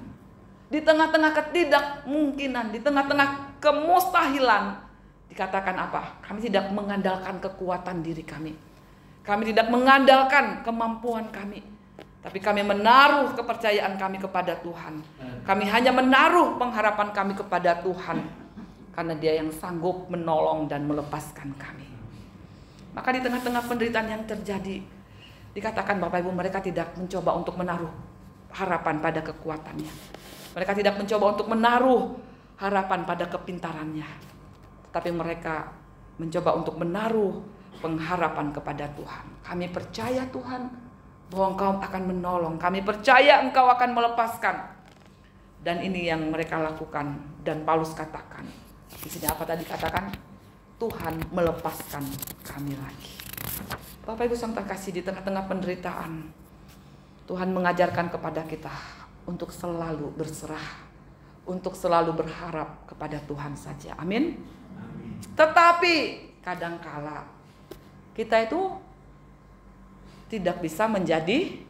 Di tengah-tengah ketidakmungkinan, di tengah-tengah kemustahilan, dikatakan apa? Kami tidak mengandalkan kekuatan diri kami. Kami tidak mengandalkan kemampuan kami. Tapi kami menaruh kepercayaan kami kepada Tuhan. Kami hanya menaruh pengharapan kami kepada Tuhan. Karena Dia yang sanggup menolong dan melepaskan kami. Maka di tengah-tengah penderitaan yang terjadi, dikatakan Bapak Ibu, mereka tidak mencoba untuk menaruh harapan pada kekuatannya. Mereka tidak mencoba untuk menaruh harapan pada kepintarannya. Tapi mereka mencoba untuk menaruh pengharapan kepada Tuhan. Kami percaya Tuhan bahwa Engkau akan menolong. Kami percaya Engkau akan melepaskan. Dan ini yang mereka lakukan. Dan Paulus katakan, di sini apa tadi katakan? Tuhan melepaskan kami lagi. Bapak Ibu yang terkasih, di tengah-tengah penderitaan, Tuhan mengajarkan kepada kita untuk selalu berserah, untuk selalu berharap kepada Tuhan saja. Amin. Tetapi kadangkala kita itu tidak bisa menjadi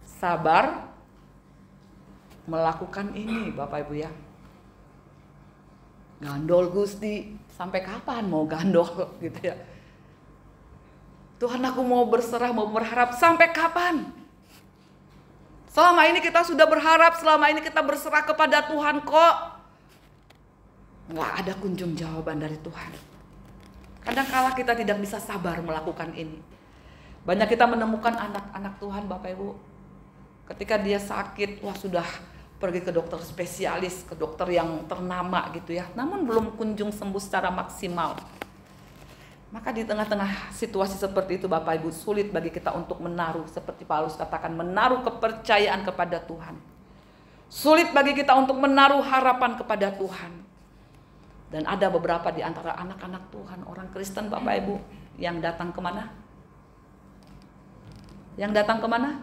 sabar melakukan ini Bapak Ibu ya. Gandol Gusti, sampai kapan mau gandol gitu ya. Tuhan aku mau berserah, mau berharap sampai kapan? Selama ini kita sudah berharap, selama ini kita berserah kepada Tuhan kok nggak ada kunjung jawaban dari Tuhan. Kadang-kala kita tidak bisa sabar melakukan ini. Banyak kita menemukan anak-anak Tuhan Bapak Ibu, ketika dia sakit, wah sudah pergi ke dokter spesialis, ke dokter yang ternama gitu ya, namun belum kunjung sembuh secara maksimal. Maka di tengah-tengah situasi seperti itu Bapak Ibu, sulit bagi kita untuk menaruh, seperti Paulus katakan, menaruh kepercayaan kepada Tuhan. Sulit bagi kita untuk menaruh harapan kepada Tuhan. Dan ada beberapa di antara anak-anak Tuhan, orang Kristen Bapak Ibu, yang datang kemana? Yang datang kemana?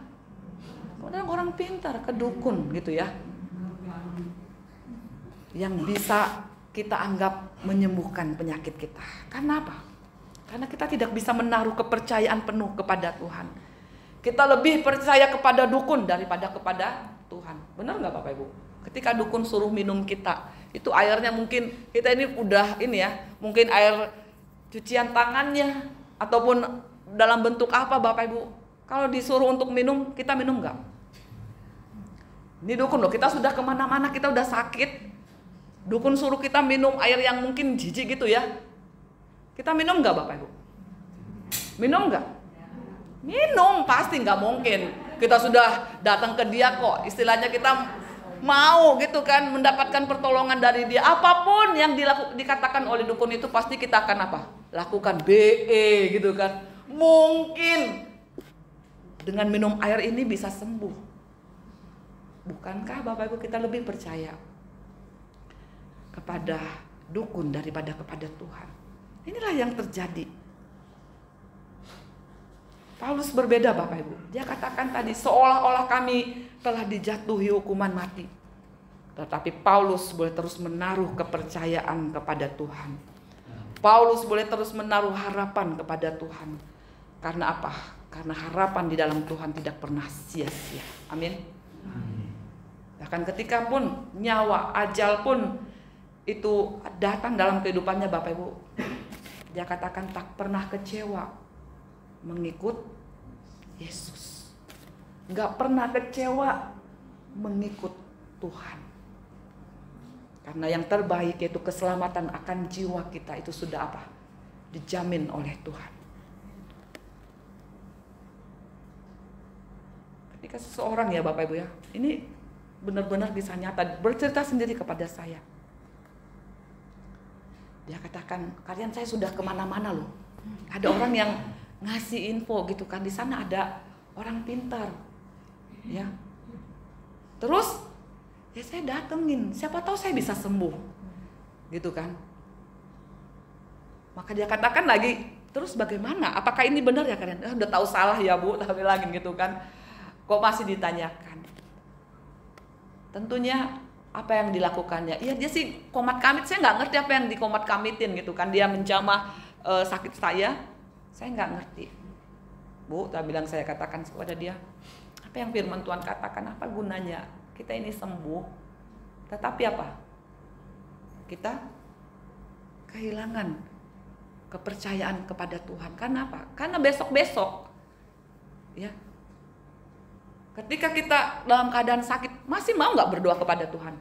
Kemudian orang pintar, ke dukun gitu ya. Yang bisa kita anggap menyembuhkan penyakit kita. Karena apa? Karena kita tidak bisa menaruh kepercayaan penuh kepada Tuhan. Kita lebih percaya kepada dukun daripada kepada Tuhan. Benar nggak Bapak Ibu? Ketika dukun suruh minum kita, itu airnya mungkin kita ini udah ini ya, mungkin air cucian tangannya ataupun dalam bentuk apa Bapak Ibu? Kalau disuruh untuk minum, kita minum nggak? Ini dukun loh, kita sudah kemana-mana, kita udah sakit. Dukun suruh kita minum air yang mungkin jijik gitu ya. Kita minum nggak Bapak Ibu? Minum nggak? Minum, pasti nggak mungkin. Kita sudah datang ke dia kok, istilahnya kita mau gitu kan, mendapatkan pertolongan dari dia. Apapun yang dikatakan oleh dukun itu pasti kita akan apa? Lakukan BE gitu kan. Mungkin dengan minum air ini bisa sembuh. Bukankah Bapak Ibu kita lebih percaya kepada dukun daripada kepada Tuhan? Inilah yang terjadi. Paulus berbeda Bapak Ibu. Dia katakan tadi seolah-olah kami telah dijatuhi hukuman mati. Tetapi Paulus boleh terus menaruh kepercayaan kepada Tuhan. Paulus boleh terus menaruh harapan kepada Tuhan. Karena apa? Karena harapan di dalam Tuhan tidak pernah sia-sia. Amin. Bahkan ketika pun nyawa, ajal pun itu datang dalam kehidupannya Bapak Ibu, dia katakan tak pernah kecewa mengikut Yesus. Gak pernah kecewa mengikut Tuhan. Karena yang terbaik yaitu keselamatan akan jiwa kita itu sudah apa? Dijamin oleh Tuhan. Ketika seseorang ya Bapak Ibu ya, ini benar-benar kisah nyata, bercerita sendiri kepada saya. Dia katakan, kalian saya sudah kemana-mana loh. Ada orang yang ngasih info gitu kan, di sana ada orang pintar, ya. Terus, ya saya datengin, siapa tahu saya bisa sembuh, gitu kan. Maka dia katakan lagi, terus bagaimana? Apakah ini benar ya kalian? Udah tahu salah ya Bu, tapi lagi gitu kan. Kok masih ditanyakan? Tentunya apa yang dilakukannya? Iya dia sih komat kamit, saya nggak ngerti apa yang dikomat kamitin gitu kan. Dia menjamah sakit saya nggak ngerti. Bu, saya bilang, saya katakan kepada dia, apa yang firman Tuhan katakan, apa gunanya kita ini sembuh, tetapi apa? Kita kehilangan kepercayaan kepada Tuhan. Karena apa? Karena besok-besok, ya, ketika kita dalam keadaan sakit, masih mau nggak berdoa kepada Tuhan?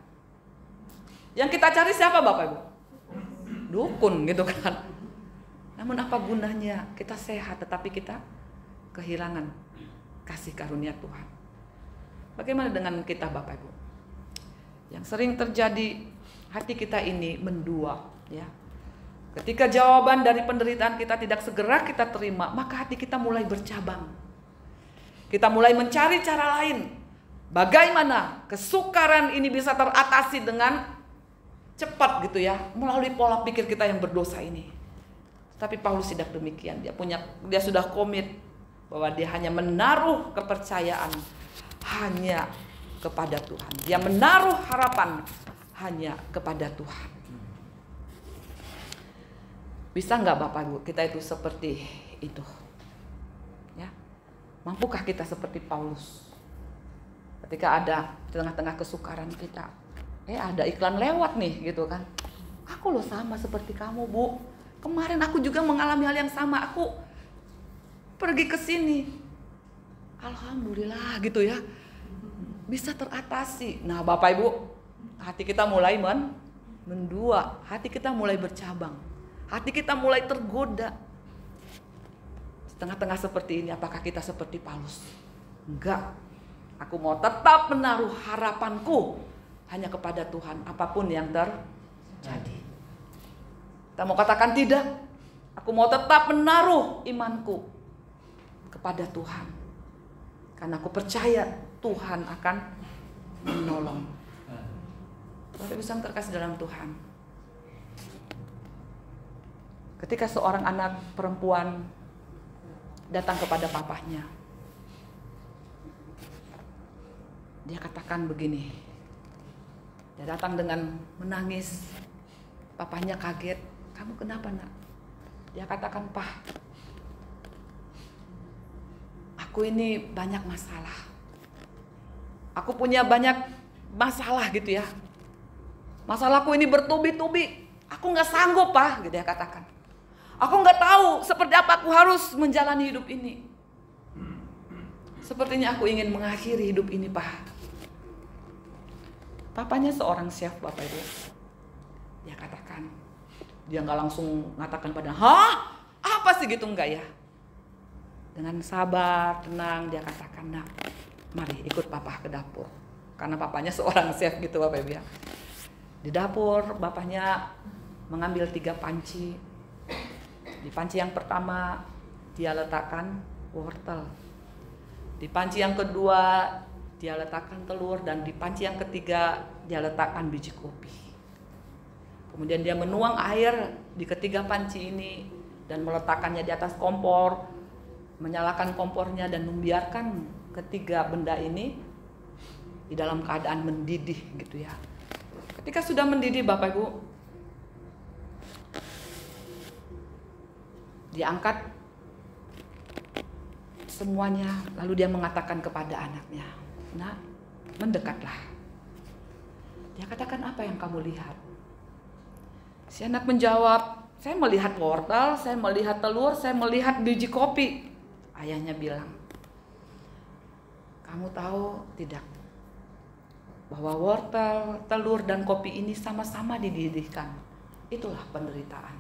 Yang kita cari siapa Bapak Ibu? Dukun gitu kan. Namun apa gunanya kita sehat tetapi kita kehilangan kasih karunia Tuhan? Bagaimana dengan kita Bapak Ibu? Yang sering terjadi, hati kita ini mendua, ya. Ketika jawaban dari penderitaan kita tidak segera kita terima, maka hati kita mulai bercabang. Kita mulai mencari cara lain. Bagaimana kesukaran ini bisa teratasi dengan cepat gitu ya, melalui pola pikir kita yang berdosa ini. Tapi Paulus tidak demikian. Dia sudah komit bahwa dia hanya menaruh kepercayaan hanya kepada Tuhan. Dia menaruh harapan hanya kepada Tuhan. Bisa nggak Bapak Ibu kita itu seperti itu? Ya, mampukah kita seperti Paulus? Ketika ada di tengah-tengah kesukaran kita, ada iklan lewat nih gitu kan. Aku loh sama seperti kamu Bu. Kemarin aku juga mengalami hal yang sama. Aku pergi ke sini. Alhamdulillah gitu ya. Bisa teratasi. Nah Bapak Ibu, hati kita mulai mendua. Hati kita mulai bercabang. Hati kita mulai tergoda. Setengah-tengah seperti ini, apakah kita seperti Paulus? Enggak. Aku mau tetap menaruh harapanku hanya kepada Tuhan, apapun yang terjadi. Kita mau katakan tidak. Aku mau tetap menaruh imanku kepada Tuhan. Karena aku percaya Tuhan akan menolong. Bapak bisa terkasih dalam Tuhan. Ketika seorang anak perempuan datang kepada papahnya, dia katakan begini. Dia datang dengan menangis. Papahnya kaget. Kamu kenapa nak? Dia katakan, Pak, aku ini banyak masalah. Aku punya banyak masalah gitu ya. Masalahku ini bertubi-tubi. Aku gak sanggup Pak, gitu dia katakan. Aku gak tahu seperti apa aku harus menjalani hidup ini. Sepertinya aku ingin mengakhiri hidup ini Pak. Papanya seorang chef, Bapak Ibu. Dia katakan, dia nggak langsung mengatakan pada, hah? Apa sih gitu, enggak ya? Dengan sabar, tenang, dia katakan, nah, mari ikut papa ke dapur. Karena papanya seorang chef gitu, Bapak Ibu ya. Di dapur, bapaknya mengambil 3 panci. Di panci yang pertama, dia letakkan wortel. Di panci yang kedua, dia letakkan telur. Dan di panci yang ketiga, dia letakkan biji kopi. Kemudian dia menuang air di ketiga panci ini dan meletakkannya di atas kompor, menyalakan kompornya dan membiarkan ketiga benda ini di dalam keadaan mendidih gitu ya. Ketika sudah mendidih, Bapak Ibu, diangkat semuanya, lalu dia mengatakan kepada anaknya, "Nak, mendekatlah." Dia katakan, "Apa yang kamu lihat?" Si anak menjawab, "Saya melihat wortel, saya melihat telur, saya melihat biji kopi." Ayahnya bilang, "Kamu tahu tidak bahwa wortel, telur, dan kopi ini sama-sama dididihkan? Itulah penderitaan.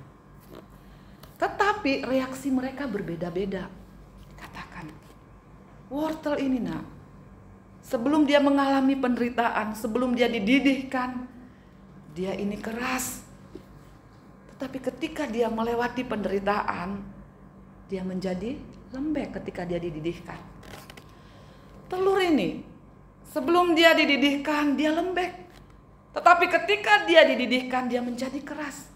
Tetapi reaksi mereka berbeda-beda." Katakan, wortel ini, nak, sebelum dia mengalami penderitaan, sebelum dia dididihkan, dia ini keras. Tetapi ketika dia melewati penderitaan, dia menjadi lembek ketika dia dididihkan. Telur ini, sebelum dia dididihkan, dia lembek. Tetapi ketika dia dididihkan, dia menjadi keras.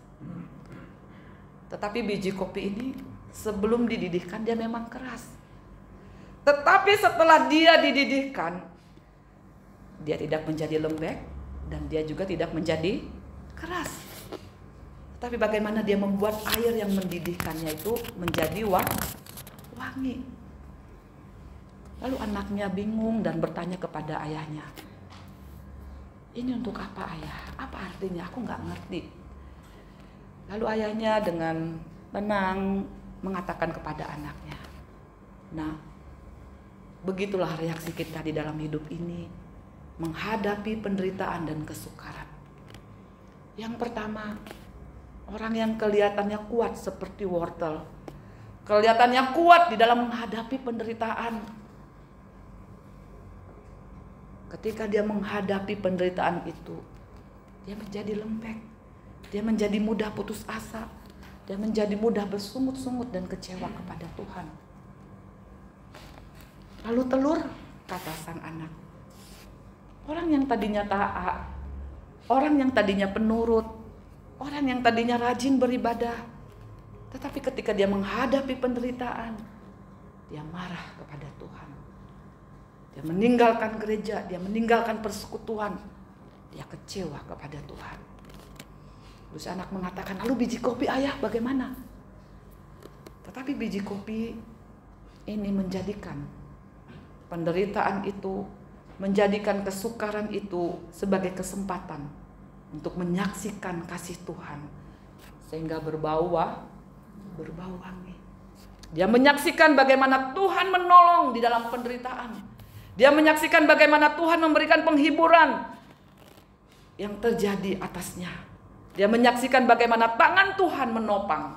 Tetapi biji kopi ini, sebelum dididihkan, dia memang keras. Tetapi setelah dia dididihkan, dia tidak menjadi lembek dan dia juga tidak menjadi keras. Tapi bagaimana dia membuat air yang mendidihkannya itu menjadi wangi. Lalu anaknya bingung dan bertanya kepada ayahnya, "Ini untuk apa, ayah? Apa artinya? Aku nggak ngerti." Lalu ayahnya dengan tenang mengatakan kepada anaknya, "Nah, begitulah reaksi kita di dalam hidup ini menghadapi penderitaan dan kesukaran. Yang pertama, orang yang kelihatannya kuat seperti wortel, kelihatannya kuat di dalam menghadapi penderitaan. Ketika dia menghadapi penderitaan itu, dia menjadi lembek, dia menjadi mudah putus asa, dia menjadi mudah bersungut-sungut dan kecewa kepada Tuhan. Lalu telur," kata sang anak, "orang yang tadinya taat, orang yang tadinya penurut, orang yang tadinya rajin beribadah, tetapi ketika dia menghadapi penderitaan, dia marah kepada Tuhan. Dia meninggalkan gereja, dia meninggalkan persekutuan, dia kecewa kepada Tuhan." Terus anak mengatakan, "Lalu biji kopi, ayah, bagaimana?" Tetapi biji kopi ini menjadikan penderitaan itu, menjadikan kesukaran itu sebagai kesempatan untuk menyaksikan kasih Tuhan, sehingga berbau wangi. Dia menyaksikan bagaimana Tuhan menolong di dalam penderitaan. Dia menyaksikan bagaimana Tuhan memberikan penghiburan yang terjadi atasnya. Dia menyaksikan bagaimana tangan Tuhan menopang.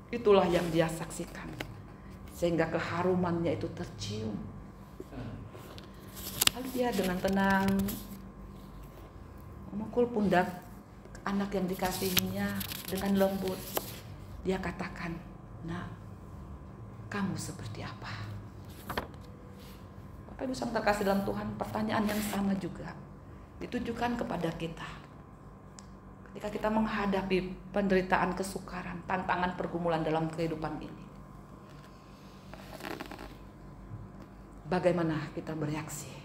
Itulah yang dia saksikan, sehingga keharumannya itu tercium. Lalu dia dengan tenang memukul pundak anak yang dikasihinya dengan lembut. Dia katakan, "Nah, kamu seperti apa?" Bapak Ibu sang terkasih dalam Tuhan, pertanyaan yang sama juga ditujukan kepada kita. Ketika kita menghadapi penderitaan, kesukaran, tantangan, pergumulan dalam kehidupan ini, bagaimana kita bereaksi?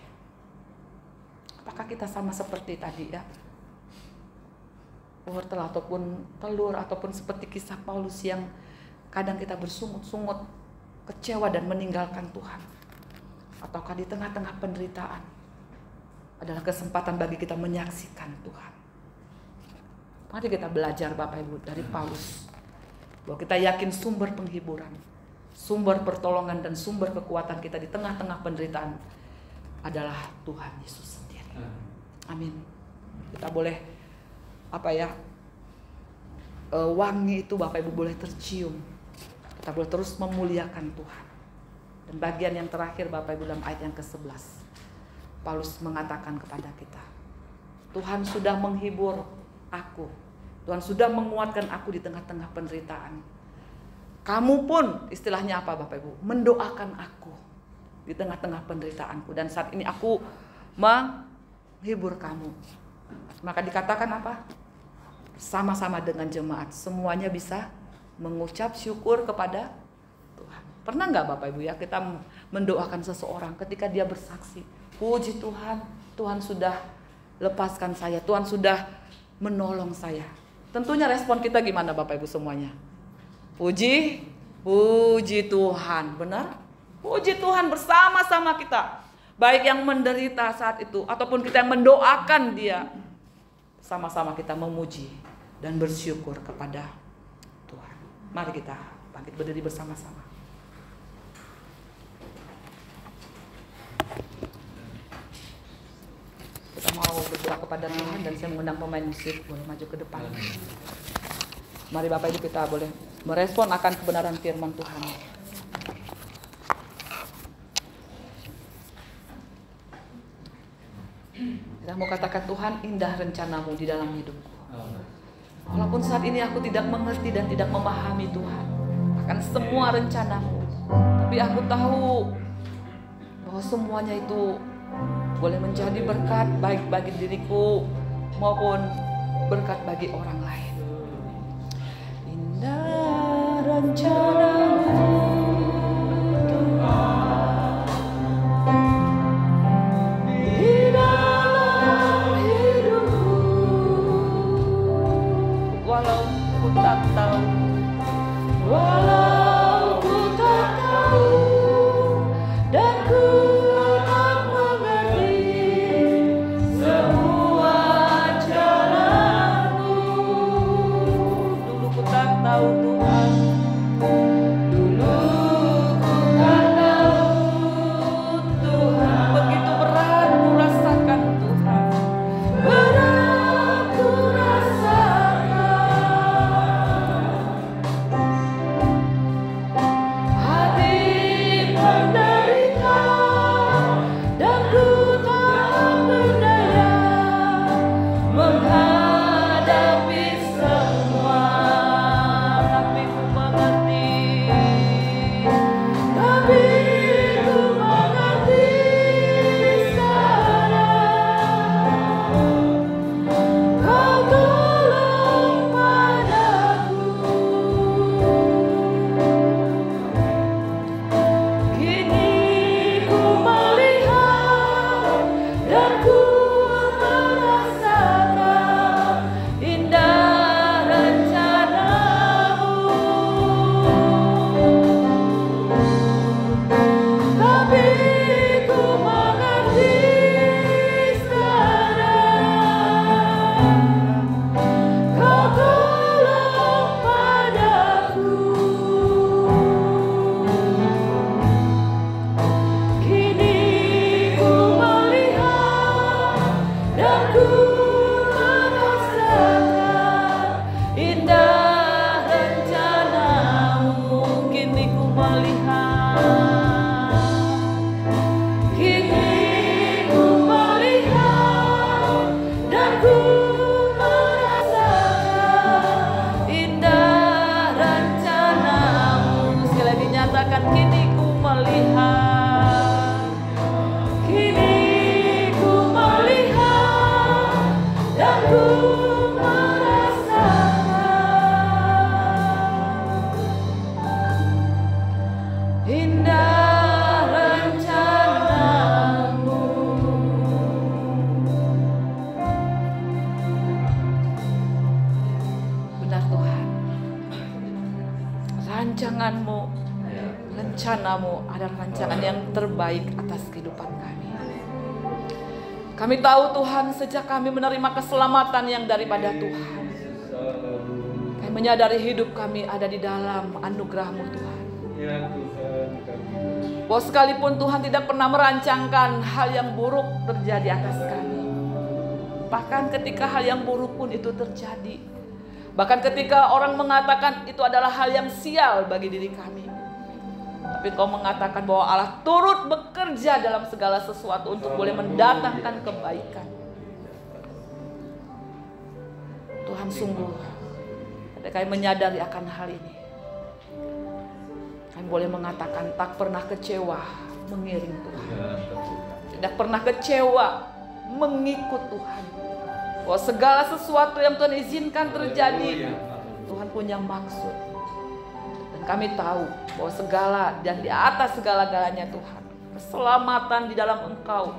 Apakah kita sama seperti tadi ya? Wortel ataupun telur, ataupun seperti kisah Paulus yang kadang kita bersungut-sungut, kecewa dan meninggalkan Tuhan? Ataukah di tengah-tengah penderitaan adalah kesempatan bagi kita menyaksikan Tuhan? Mari kita belajar Bapak Ibu dari Paulus, bahwa kita yakin sumber penghiburan, sumber pertolongan dan sumber kekuatan kita di tengah-tengah penderitaan adalah Tuhan Yesus sendiri. Amin. Kita boleh wangi itu Bapak Ibu boleh tercium. Kita boleh terus memuliakan Tuhan. Dan bagian yang terakhir Bapak Ibu dalam ayat yang ke-11, Paulus mengatakan kepada kita, Tuhan sudah menghibur aku, Tuhan sudah menguatkan aku di tengah-tengah penderitaan. Kamu pun istilahnya apa Bapak Ibu? Mendoakan aku di tengah-tengah penderitaanku. Dan saat ini aku menghibur kamu. Maka dikatakan apa? Sama-sama dengan jemaat semuanya bisa mengucap syukur kepada Tuhan. Pernah nggak Bapak Ibu ya kita mendoakan seseorang ketika dia bersaksi, puji Tuhan, Tuhan sudah lepaskan saya, Tuhan sudah menolong saya. Tentunya respon kita gimana Bapak Ibu semuanya? Puji Tuhan, benar? Puji Tuhan bersama-sama kita. Baik yang menderita saat itu ataupun kita yang mendoakan dia. Sama-sama kita memuji dan bersyukur kepada Tuhan. Mari kita bangkit berdiri bersama-sama. Kita mau berdoa kepada Tuhan dan saya mengundang pemain musik boleh maju ke depan. Mari Bapak Ibu kita boleh merespon akan kebenaran firman Tuhan. Kita mau katakan, Tuhan, indah rencanamu di dalam hidupku. Walaupun saat ini aku tidak mengerti dan tidak memahami Tuhan akan semua rencanamu, tapi aku tahu bahwa semuanya itu boleh menjadi berkat baik bagi diriku maupun berkat bagi orang lain. Indah rencanamu walau ku tak tahu dan ku tak mengerti semua jalanmu. Dulu ku tak tahu Tuhan, dulu ku tak tahu Tuhan. Begitu berat ku rasakan Tuhan, berat ku rasakan. Menderita dan ku tak berdaya menghadapi semua, tapi ku mengerti, sekarang kau tolong padaku. Kini ku melihat dan ku merasakan indah rencanamu, tapi ku mengerti sekarang kau tolong padaku. Kini ku melihat dan ku merasakan indah rencanamu. Kini ku melihat, kini ku melihat dan ku merasakan indah rencanamu. Sekali lagi nyatakan, kini ku melihat, kini ku melihat dan ku merasakan indah rencanamu. Benar Tuhan, rancanganmu, rencanamu adalah rancangan yang terbaik atas kehidupan kami. Kami tahu Tuhan, sejak kami menerima keselamatan yang daripada Tuhan, kami menyadari hidup kami ada di dalam anugerah-Mu Tuhan. Bahwa sekalipun Tuhan tidak pernah merancangkan hal yang buruk terjadi atas kami, Bahkan ketika hal yang buruk pun itu terjadi. Bahkan ketika orang mengatakan itu adalah hal yang sial bagi diri kami. Tapi Engkau mengatakan bahwa Allah turut bekerja dalam segala sesuatu untuk boleh mendatangkan kebaikan. Tuhan, sungguh ketika kami menyadari akan hal ini, kami boleh mengatakan tak pernah kecewa mengiring Tuhan. Tidak pernah kecewa mengikut Tuhan. Bahwa segala sesuatu yang Tuhan izinkan terjadi, Tuhan punya maksud. Dan kami tahu bahwa segala dan di atas segala-galanya Tuhan, keselamatan di dalam Engkau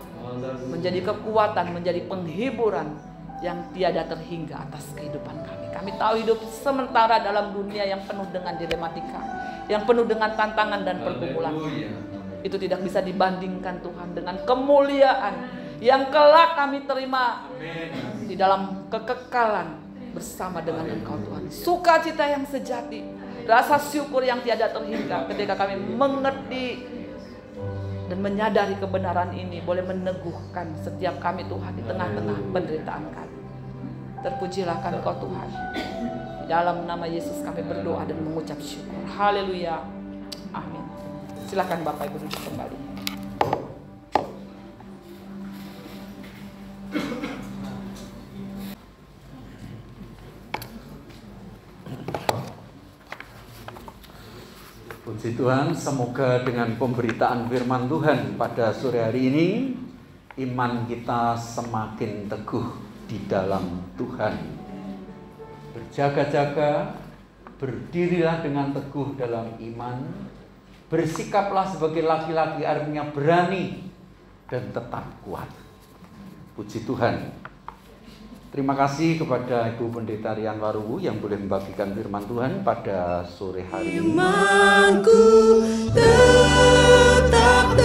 menjadi kekuatan, menjadi penghiburan yang tiada terhingga atas kehidupan kami. Kami tahu hidup sementara dalam dunia yang penuh dengan dilematika, yang penuh dengan tantangan dan pergumulan. Itu tidak bisa dibandingkan Tuhan dengan kemuliaan yang kelak kami terima di dalam kekekalan bersama dengan Engkau Tuhan. Sukacita yang sejati, rasa syukur yang tiada terhingga ketika kami mengerti dan menyadari kebenaran ini boleh meneguhkan setiap kami Tuhan di tengah-tengah penderitaan kami. Terpujilah Engkau Tuhan. Di dalam nama Yesus kami berdoa dan mengucap syukur. Haleluya. Amin. Silakan Bapak Ibu duduk kembali. Puji Tuhan, semoga dengan pemberitaan firman Tuhan pada sore hari ini, iman kita semakin teguh di dalam Tuhan. Berjaga-jaga, berdirilah dengan teguh dalam iman, bersikaplah sebagai laki-laki, artinya berani dan tetap kuat. Puji Tuhan. Terima kasih kepada Ibu Pendeta Rian Waruwu yang boleh membagikan firman Tuhan pada sore hari ini. Imanku tetap